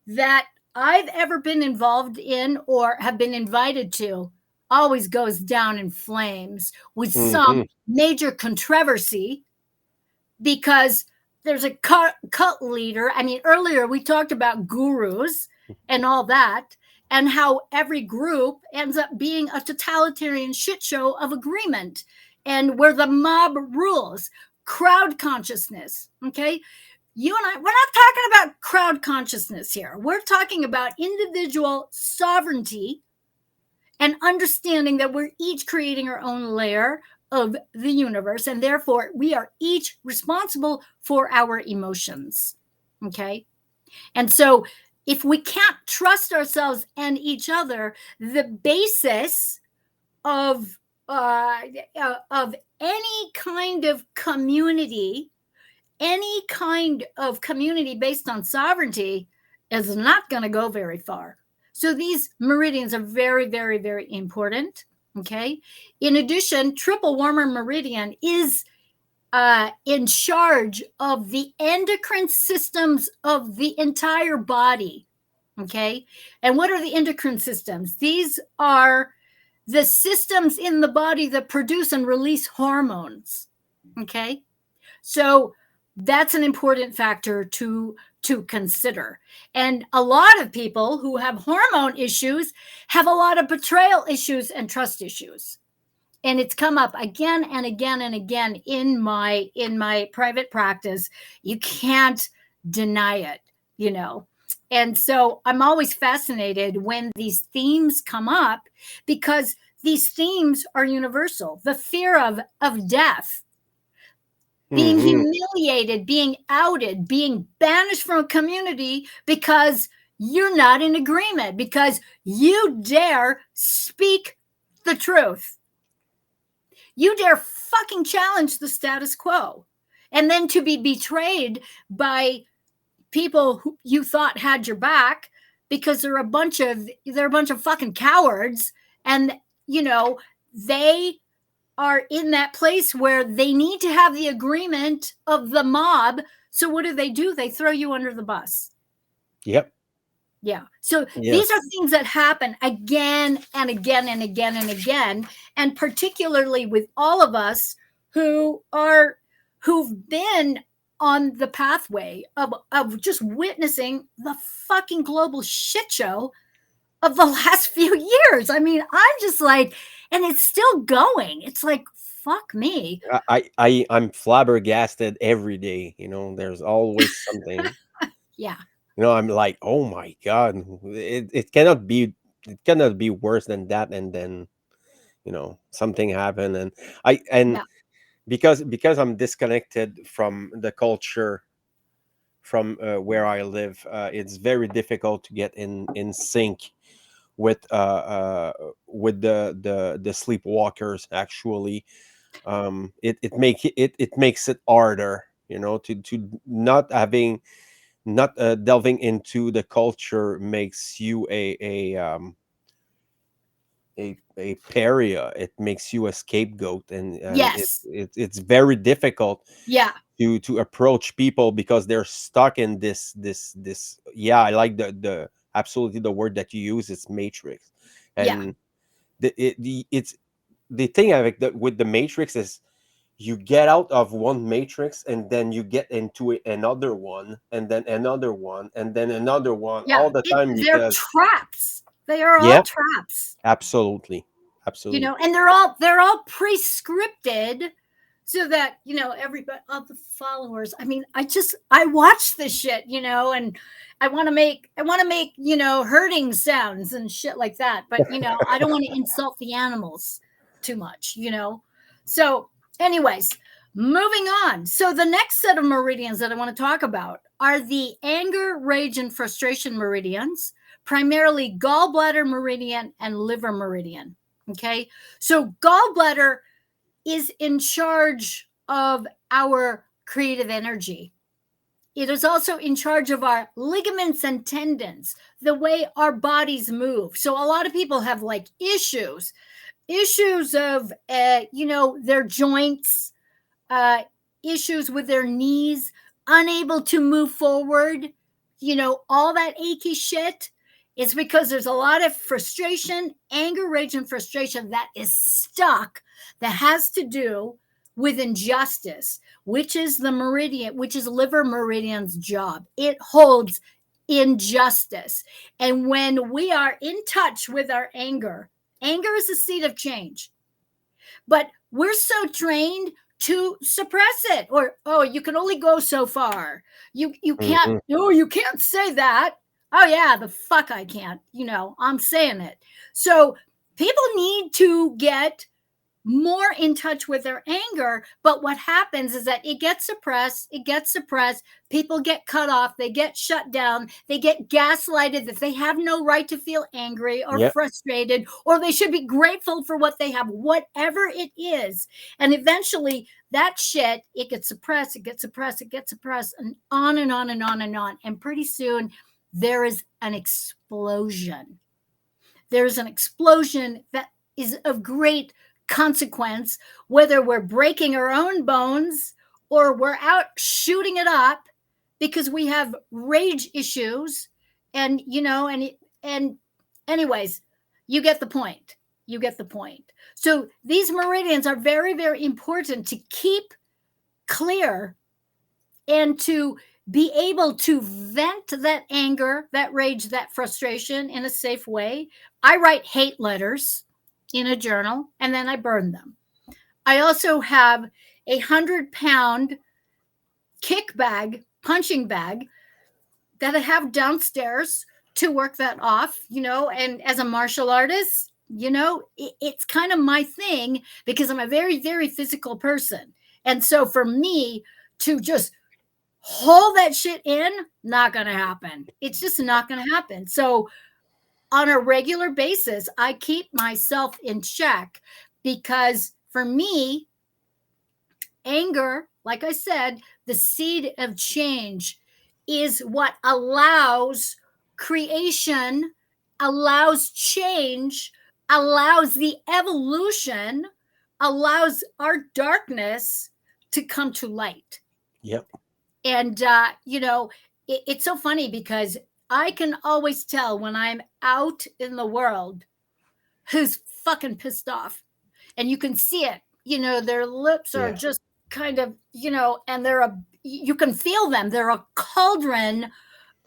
that I've ever been involved in or have been invited to always goes down in flames with some major controversy, because there's a cult leader. I mean, earlier we talked about gurus and all that, and how every group ends up being a totalitarian shit show of agreement, and where the mob rules, crowd consciousness. Okay. You and I, we're not talking about crowd consciousness here. We're talking about individual sovereignty and understanding that we're each creating our own layer of the universe, and therefore we are each responsible for our emotions. Okay. And so if we can't trust ourselves and each other, the basis of any kind of community, based on sovereignty, is not going to go very far. So these meridians are very, very, very important. Okay. In addition, triple warmer meridian is in charge of the endocrine systems of the entire body. Okay. And what are the endocrine systems? These are the systems in the body that produce and release hormones. Okay. So that's an important factor to consider. And a lot of people who have hormone issues have a lot of betrayal issues and trust issues. And it's come up again and again and again in my private practice. You can't deny it, you know. And so I'm always fascinated when these themes come up, because these themes are universal. The fear of death, being humiliated, being outed, being banished from a community because you're not in agreement, because you dare speak the truth. You dare fucking challenge the status quo. And then to be betrayed by people who you thought had your back, because they're a bunch of fucking cowards. And, you know, they are in that place where they need to have the agreement of the mob. So what do? They throw you under the bus. Yep. Yeah. So Yes. these are things that happen again and again and again and again. And particularly with all of us who've been on the pathway of just witnessing the fucking global shit show of the last few years. I mean, I'm just like, and it's still going. It's like, fuck me. I'm flabbergasted every day. You know, there's always something. Yeah. You know, I'm like, oh my god, it cannot be worse than that. And then, you know, something happened, and Yeah. because I'm disconnected from the culture, from where I live, it's very difficult to get in sync with the sleepwalkers. Actually, it makes it harder, you know, to not delving into the culture makes you a pariah. It makes you a scapegoat, and Yes. it's very difficult Yeah. to approach people because they're stuck in this. Yeah, I like the absolutely the word that you use. It's matrix. Yeah. And it's the thing I like with the matrix is you get out of one matrix and then you get into another one, and then another one, and then another one, Yeah. all the time. They're Because traps. They are all yeah, traps. absolutely, You know, absolutely. and they're all pre-scripted, so that, you know, everybody, all the followers, I mean, I watch this shit, you know, and I want to make, you know, hurting sounds and shit like that, but, you know, I don't want to insult the animals too much, you know. So anyways, Moving on. So the next set of meridians that I want to talk about are the anger, rage, and frustration meridians, primarily gallbladder meridian and liver meridian. Okay. So gallbladder is in charge of our creative energy. It is also in charge of our ligaments and tendons, the way our bodies move. So a lot of people have like issues of, their joints, uh, issues with their knees, unable to move forward, all that achy shit. It's because there's a lot of frustration, anger, rage, and frustration that is stuck, that has to do with injustice, which is the meridian, which is liver meridian's job. It holds injustice. And when we are in touch with our anger, anger is a seed of change. But we're so trained to suppress it, or oh, you can only go so far. You can't. Hmm. No, you can't say that. Oh yeah, the fuck I can't. I'm saying it. So people need to get more in touch with their anger. But what happens is that it gets suppressed. People get cut off. They get shut down. They get gaslighted that they have no right to feel angry or Yep. frustrated, or they should be grateful for what they have, whatever it is. And eventually that shit, it gets suppressed, and on and on and on and on. And pretty soon there is an explosion. There's an explosion that is of great consequence, whether we're breaking our own bones or we're out shooting it up because we have rage issues. And and anyways, you get the point. So these meridians are very, very important to keep clear and to be able to vent that anger, that rage, that frustration in a safe way. I write hate letters in a journal and then I burn them. I also have 100-pound punching bag that I have downstairs to work that off, and as a martial artist, it's kind of my thing because I'm a very, very physical person. And so for me to just hold that shit in, not going to happen. It's just not going to happen. So on a regular basis, I keep myself in check because for me, anger, like I said, the seed of change is what allows creation, allows change, allows the evolution, allows our darkness to come to light. Yep. And, it's so funny because I can always tell when I'm out in the world who's fucking pissed off. And you can see it. Their lips are Yeah. just kind of, and you can feel them. They're a cauldron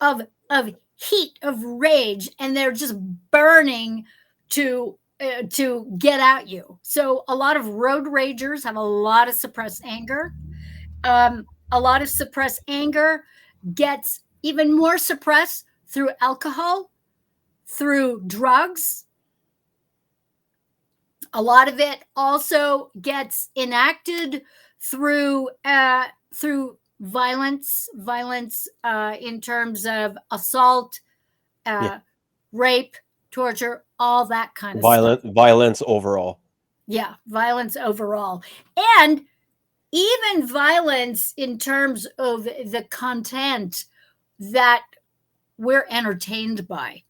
of heat, of rage, and they're just burning to get at you. So a lot of road ragers have a lot of suppressed anger. A lot of suppressed anger gets even more suppressed through alcohol, through drugs. A lot of it also gets enacted through violence in terms of assault, Yeah. rape, torture, all that kind of stuff. Violence overall. Yeah, violence overall. And even violence in terms of the content that we're entertained by,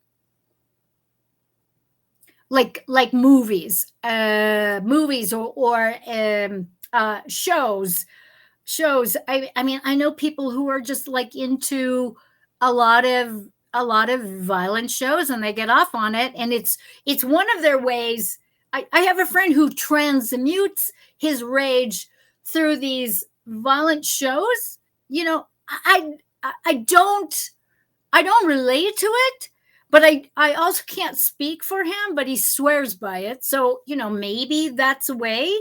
like movies or shows. I mean, I know people who are just like into a lot of violent shows, and they get off on it, and it's one of their ways. I have a friend who transmutes his rage through these violent shows. I don't relate to it, but I also can't speak for him, but he swears by it. So, maybe that's a way.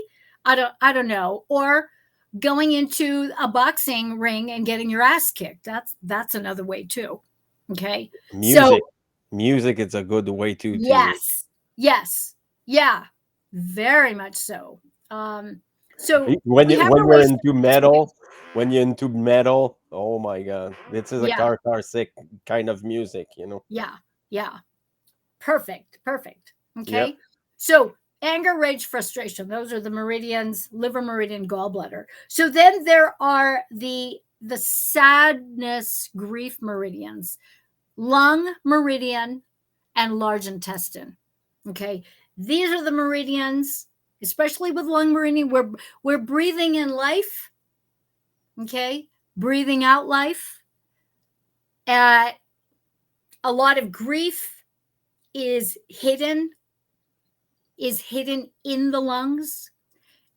I don't know. Or going into a boxing ring and getting your ass kicked. That's another way too. Okay. Music. So Music is a good way to yes. Yeah. Very much so. Um, So When we have when our you're ways into to metal, when you're into metal, oh my god, this is a yeah, cathartic kind of music, you know. yeah, yeah. Perfect, perfect. Yep. Okay. So anger, rage, frustration. Those are the meridians, liver meridian, gallbladder. So then there are the sadness, grief meridians, lung meridian, and large intestine. Okay. These are the meridians, especially with lung meridian. We're breathing in life. Okay. Breathing out life. Uh, a lot of grief is hidden in the lungs,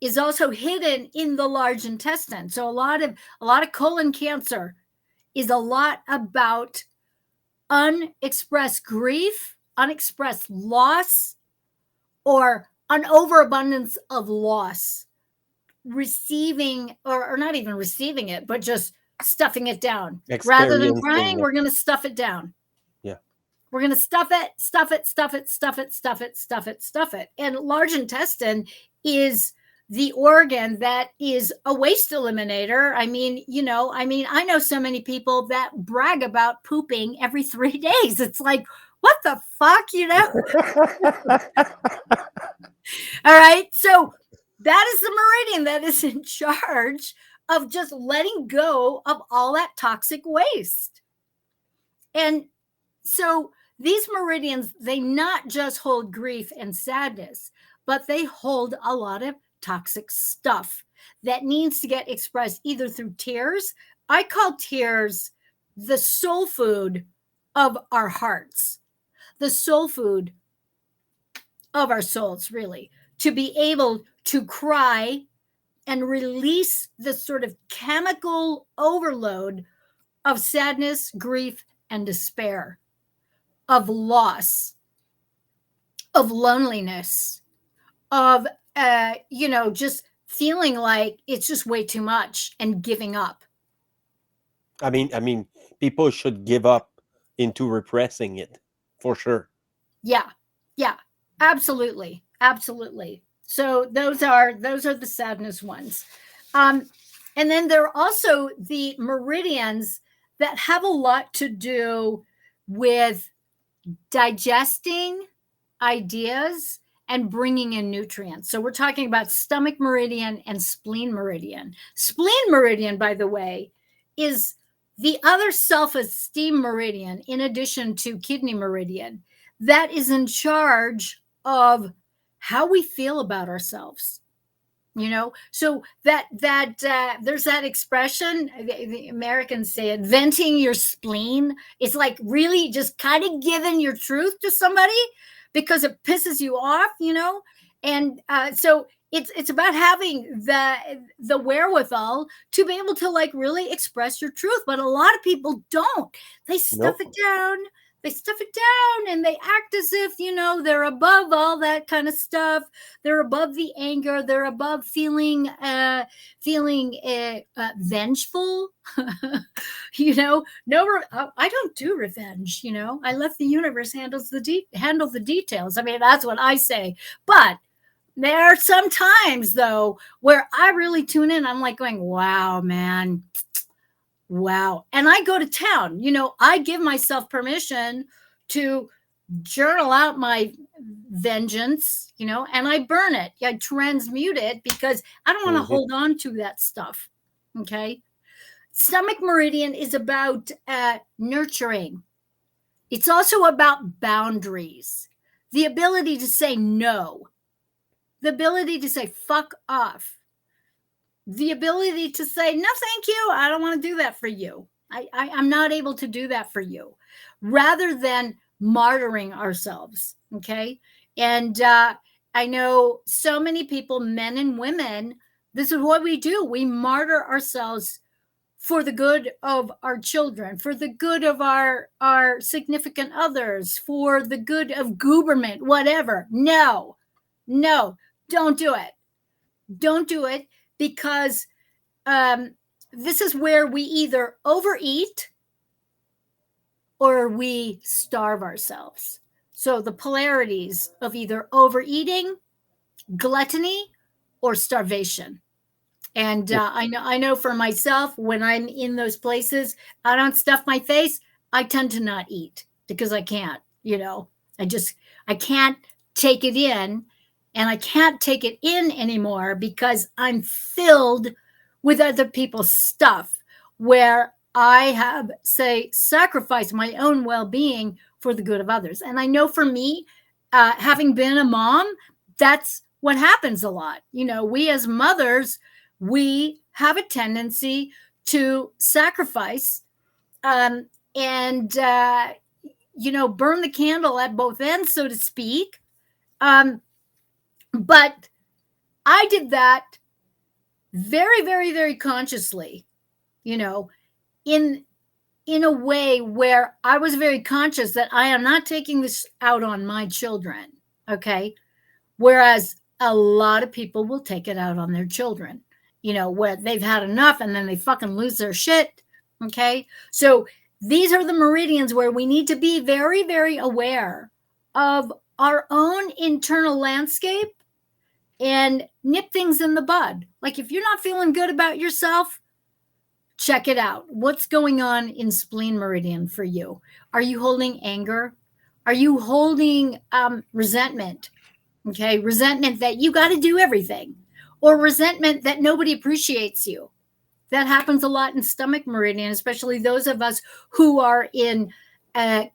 is also hidden in the large intestine. So a lot of colon cancer is a lot about unexpressed grief, unexpressed loss, or an overabundance of loss, receiving or not even receiving it, but just stuffing it down. Rather than Experiencing crying, it. we're going to stuff it down. Yeah. We're going to stuff it, stuff it, stuff it, stuff it, stuff it, stuff it, stuff it. And large intestine is the organ that is a waste eliminator. I know so many people that brag about pooping every 3 days. It's like, what the fuck? All right. So that is the meridian that is in charge of just letting go of all that toxic waste. And so these meridians, they not just hold grief and sadness, but they hold a lot of toxic stuff that needs to get expressed either through tears. I call tears the soul food of our hearts, the soul food of our souls, really, to be able to cry and release the sort of chemical overload of sadness, grief, and despair, of loss, of loneliness, of just feeling like it's just way too much and giving up. I mean, people should give up into repressing it for sure. Yeah. Yeah. Absolutely. Absolutely. So those are the sadness ones. Um and then there are also the meridians that have a lot to do with digesting ideas and bringing in nutrients. So we're talking about stomach meridian and spleen meridian. Spleen meridian, by the way, is the other self esteem meridian, in addition to kidney meridian, that is in charge of how we feel about ourselves. So that there's that expression, the Americans say it, venting your spleen. It's like really just kind of giving your truth to somebody because it pisses you off. And so it's about having the wherewithal to be able to like really express your truth, but a lot of people don't. They stuff Nope. it down. They stuff it down and they act as if they're above all that kind of stuff. They're above the anger. They're above feeling vengeful. No, I don't do revenge. I let the universe handle the details. I mean, that's what I say. But there are some times though where I really tune in. I'm like going, wow, man. Wow. And I go to town. I give myself permission to journal out my vengeance, and I burn it. I transmute it because I don't want to Hmm. hold on to that stuff. Okay. Stomach meridian is about nurturing. It's also about boundaries, the ability to say no, the ability to say fuck off, the ability to say no thank you, I don't want to do that for you. I'm not able to do that for you, rather than martyring ourselves. Okay. And I know so many people, men and women, this is what we do. We martyr ourselves for the good of our children, for the good of our significant others, for the good of government, whatever. No, no, don't do it. Don't do it, because this is where we either overeat or we starve ourselves. So the polarities of either overeating, gluttony, or starvation. And I know for myself, when I'm in those places, I don't stuff my face. I tend to not eat because I can't, I can't take it in, and I can't take it in anymore because I'm filled with other people's stuff where I have, say, sacrificed my own well being for the good of others. And I know for me, having been a mom, that's what happens a lot. We as mothers, we have a tendency to sacrifice, and burn the candle at both ends, so to speak. But I did that very, very, very consciously, you know, in in a way where I was very conscious that I am not taking this out on my children. Okay. Whereas a lot of people will take it out on their children, where they've had enough and then they fucking lose their shit. Okay. So these are the meridians where we need to be very, very aware of our own internal landscape and nip things in the bud. Like if you're not feeling good about yourself, check it out. What's going on in spleen meridian for you? Are you holding anger? Are you holding resentment? Okay, resentment that you got to do everything, or resentment that nobody appreciates you. That happens a lot in stomach meridian, especially those of us who are in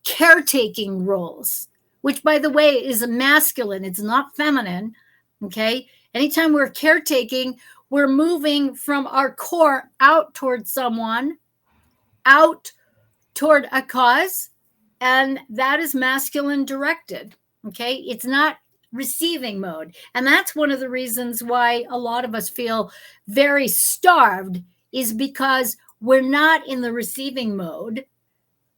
caretaking roles, which, by the way, is a masculine. It's not feminine. Okay, anytime we're caretaking, we're moving from our core out toward someone, out toward a cause, and that is masculine directed. Okay, it's not receiving mode. And that's one of the reasons why a lot of us feel very starved, is because we're not in the receiving mode.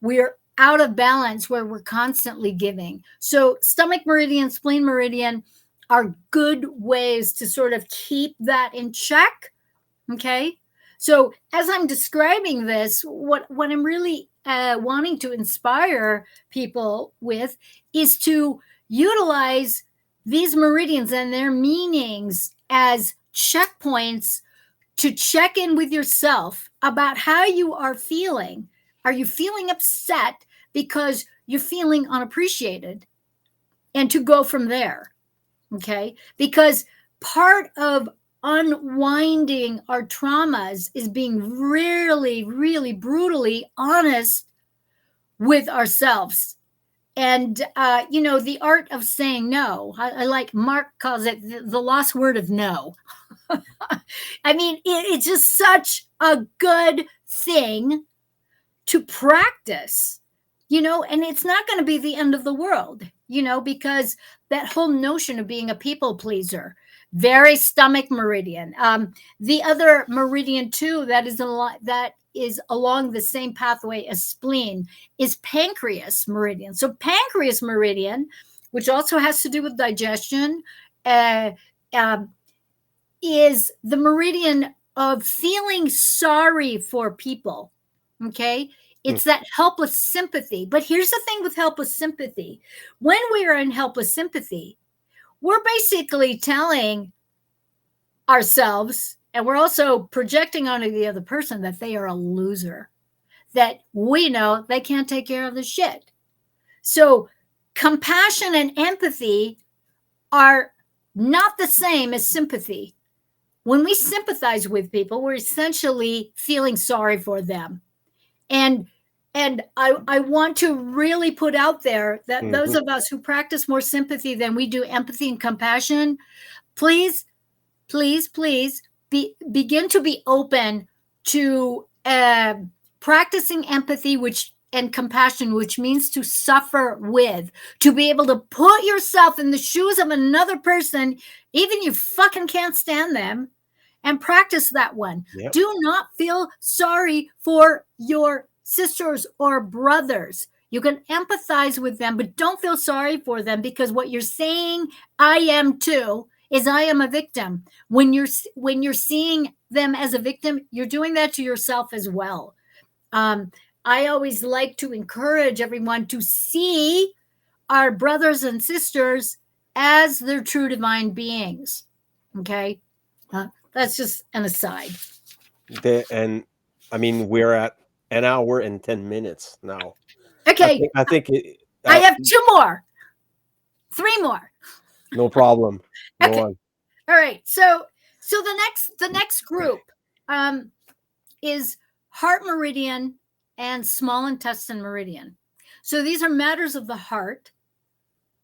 We're out of balance where we're constantly giving. So stomach meridian, spleen meridian are good ways to sort of keep that in check. Okay. So as I'm describing this, what I'm really wanting to inspire people with is to utilize these meridians and their meanings as checkpoints to check in with yourself about how you are feeling. Are you feeling upset because you're feeling unappreciated? And to go from there. Okay. Because part of unwinding our traumas is being really, really brutally honest with ourselves. And, the art of saying no. I like Mark calls it the lost word of no. I mean, it's just such a good thing to practice, and it's not going to be the end of the world, because that whole notion of being a people pleaser, very stomach meridian. The other meridian too, that is along the same pathway as spleen, is pancreas meridian. So pancreas meridian, which also has to do with digestion, is the meridian of feeling sorry for people. Okay. It's that helpless sympathy. But here's the thing with helpless sympathy. When we are in helpless sympathy, we're basically telling ourselves, and we're also projecting onto the other person, that they are a loser, that we know they can't take care of the shit. So compassion and empathy are not the same as sympathy. When we sympathize with people, we're essentially feeling sorry for them. And I want to really put out there that those of us who practice more sympathy than we do empathy and compassion, please, please, please begin to be open to practicing empathy, and compassion, which means to suffer with, to be able to put yourself in the shoes of another person, even you fucking can't stand them, and practice that one. Yep. Do not feel sorry for your sisters or brothers. You can empathize with them, but don't feel sorry for them, because what you're saying, I am too, is I am a victim. When you're seeing them as a victim, you're doing that to yourself as well. I always like to encourage everyone to see our brothers and sisters as their true divine beings. Okay. That's just an aside. And I mean, we're at an hour and 10 minutes now. Okay, I think it, I have two more, three more. no problem. Go Okay, on. all right. So the next group um, is heart meridian and small intestine meridian. So these are matters of the heart,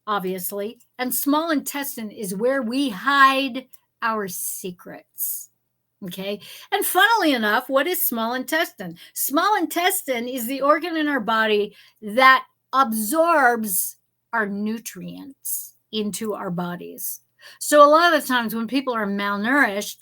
obviously, and small intestine is where we hide our secrets. Okay. And funnily enough, what is small intestine? Small intestine is the organ in our body that absorbs our nutrients into our bodies. So a lot of the times when people are malnourished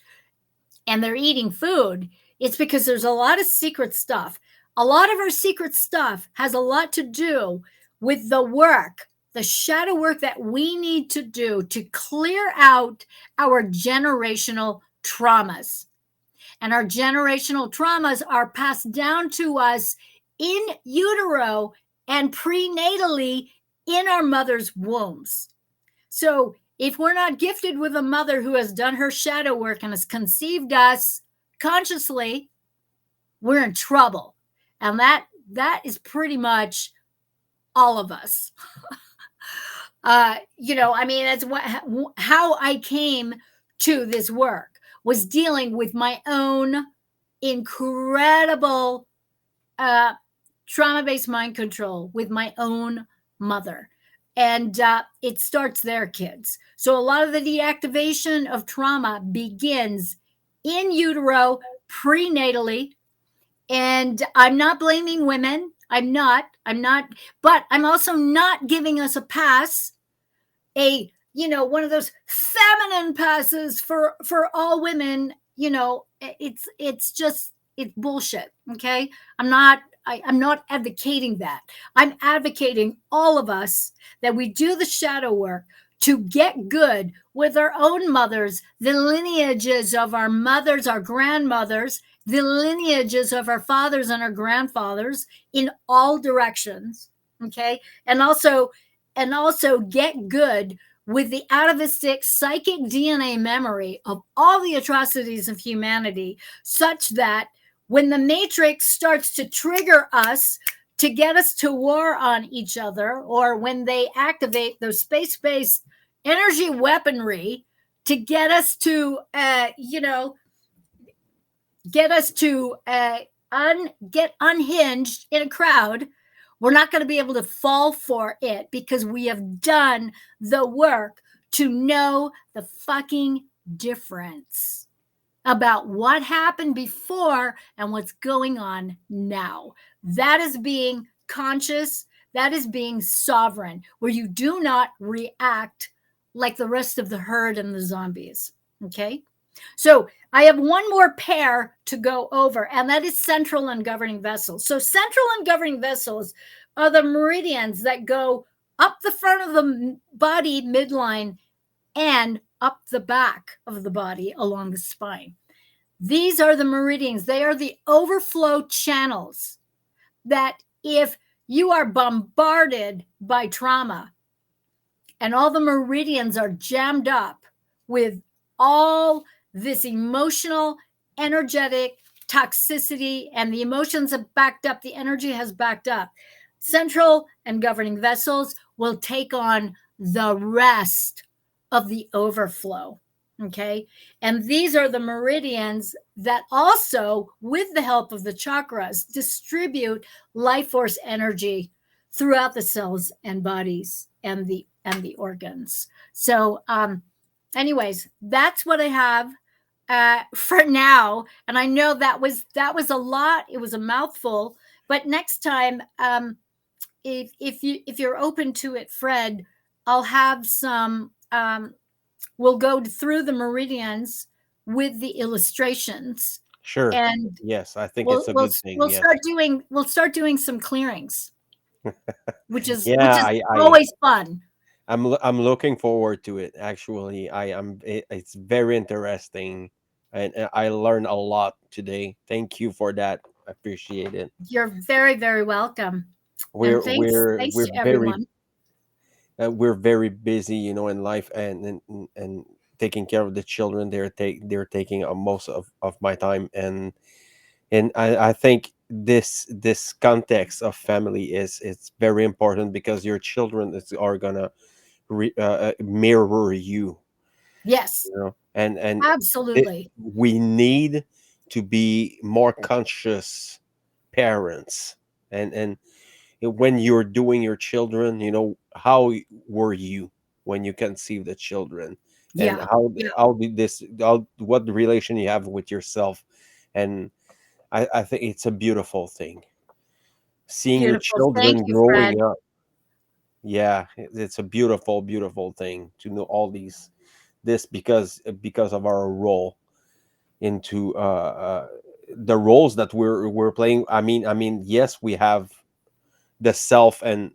and they're eating food, it's because there's a lot of secret stuff. A lot of our secret stuff has a lot to do with the work, the shadow work that we need to do to clear out our generational traumas. And our generational traumas are passed down to us in utero and prenatally in our mother's wombs. So if we're not gifted with a mother who has done her shadow work and has conceived us consciously, we're in trouble. And that is pretty much all of us. I mean, that's how I came to this work was dealing with my own incredible trauma-based mind control with my own mother. And it starts there, kids. So a lot of the deactivation of trauma begins in utero, prenatally. And I'm not blaming women. I'm not, but I'm also not giving us a pass, one of those feminine passes for all women. It's bullshit. Okay. I'm not advocating that. I'm advocating all of us that we do the shadow work to get good with our own mothers, the lineages of our mothers, our grandmothers, the lineages of our fathers and our grandfathers in all directions. Okay. And also get good with the atavistic psychic DNA memory of all the atrocities of humanity, such that when the matrix starts to trigger us to get us to war on each other, or when they activate those space-based energy weaponry to get us to, get unhinged in a crowd, we're not going to be able to fall for it because we have done the work to know the fucking difference about what happened before and what's going on now. That is being conscious. That is being sovereign, where you do not react like the rest of the herd and the zombies. Okay. So I have one more pair to go over, and that is central and governing vessels. So central and governing vessels are the meridians that go up the front of the body midline and up the back of the body along the spine. These are the meridians. They are the overflow channels that if you are bombarded by trauma and all the meridians are jammed up with all this emotional, energetic toxicity, and the emotions have backed up, the energy has backed up, central and governing vessels will take on the rest of the overflow. Okay. And these are the meridians that also, with the help of the chakras, distribute life force energy throughout the cells and bodies and the organs. So, anyways, that's what I have for now. And I know that was a lot. It was a mouthful. But next time, if you're open to it, Fred, I'll have some. We'll go through the meridians with the illustrations. Sure. And Yes, I think it's a good thing. we'll Yes. start doing some clearings, which is Yeah, always fun. I'm looking forward to it. Actually, it's very interesting, and I learned a lot today. Thank you for that. I appreciate it. You're very, very welcome. And We're thanks we're to we're very everyone. we're very busy, in life, and taking care of the children. They're taking most of my time, and I think this context of family is it's very important because your children are gonna mirror you, Yes, you know, and absolutely. we need to be more conscious parents, and when you're doing your children, how were you when you conceive the children, and Yeah, yeah, how did this how what relation you have with yourself, and I think it's a beautiful thing seeing your beautiful. Thank children you, Fred. growing up. Yeah, it's a beautiful, beautiful thing to know all this because of our role into the roles that we're playing. I mean, yes, we have the self and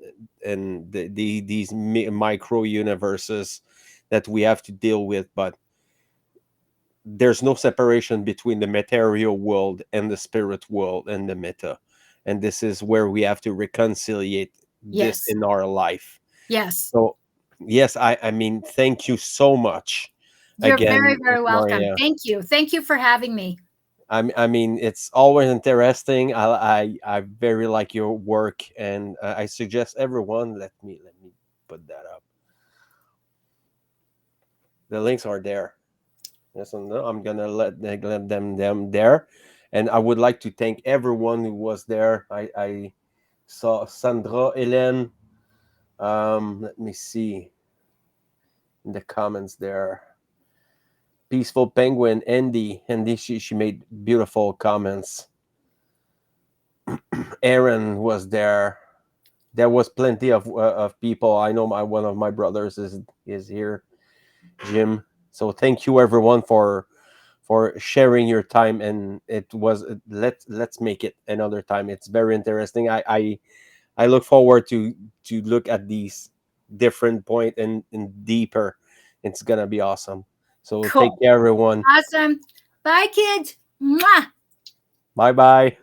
these micro universes that we have to deal with, but there's no separation between the material world and the spirit world and the meta, and this is where we have to reconciliate this Yes, in our life. yes. So yes, I mean, thank you so much You're very, again, very welcome. Maria. Thank you. Thank you for having me. I mean, it's always interesting. I very like your work, and I suggest everyone. Let me put that up. The links are there. Yes, and no, I'm gonna let them there, and I would like to thank everyone who was there. I saw Sandra, Hélène. Let me see in the comments there. Peaceful Penguin, Andy, she made beautiful comments. Aaron was there. There was plenty of people. I know my one of my brothers is here, Jim. So thank you everyone for sharing your time, and it was let's make it another time. It's very interesting. I look forward to look at these different point and deeper. It's gonna be awesome. So take Cool. care everyone. Awesome. Bye, kids. Mwah. Bye bye.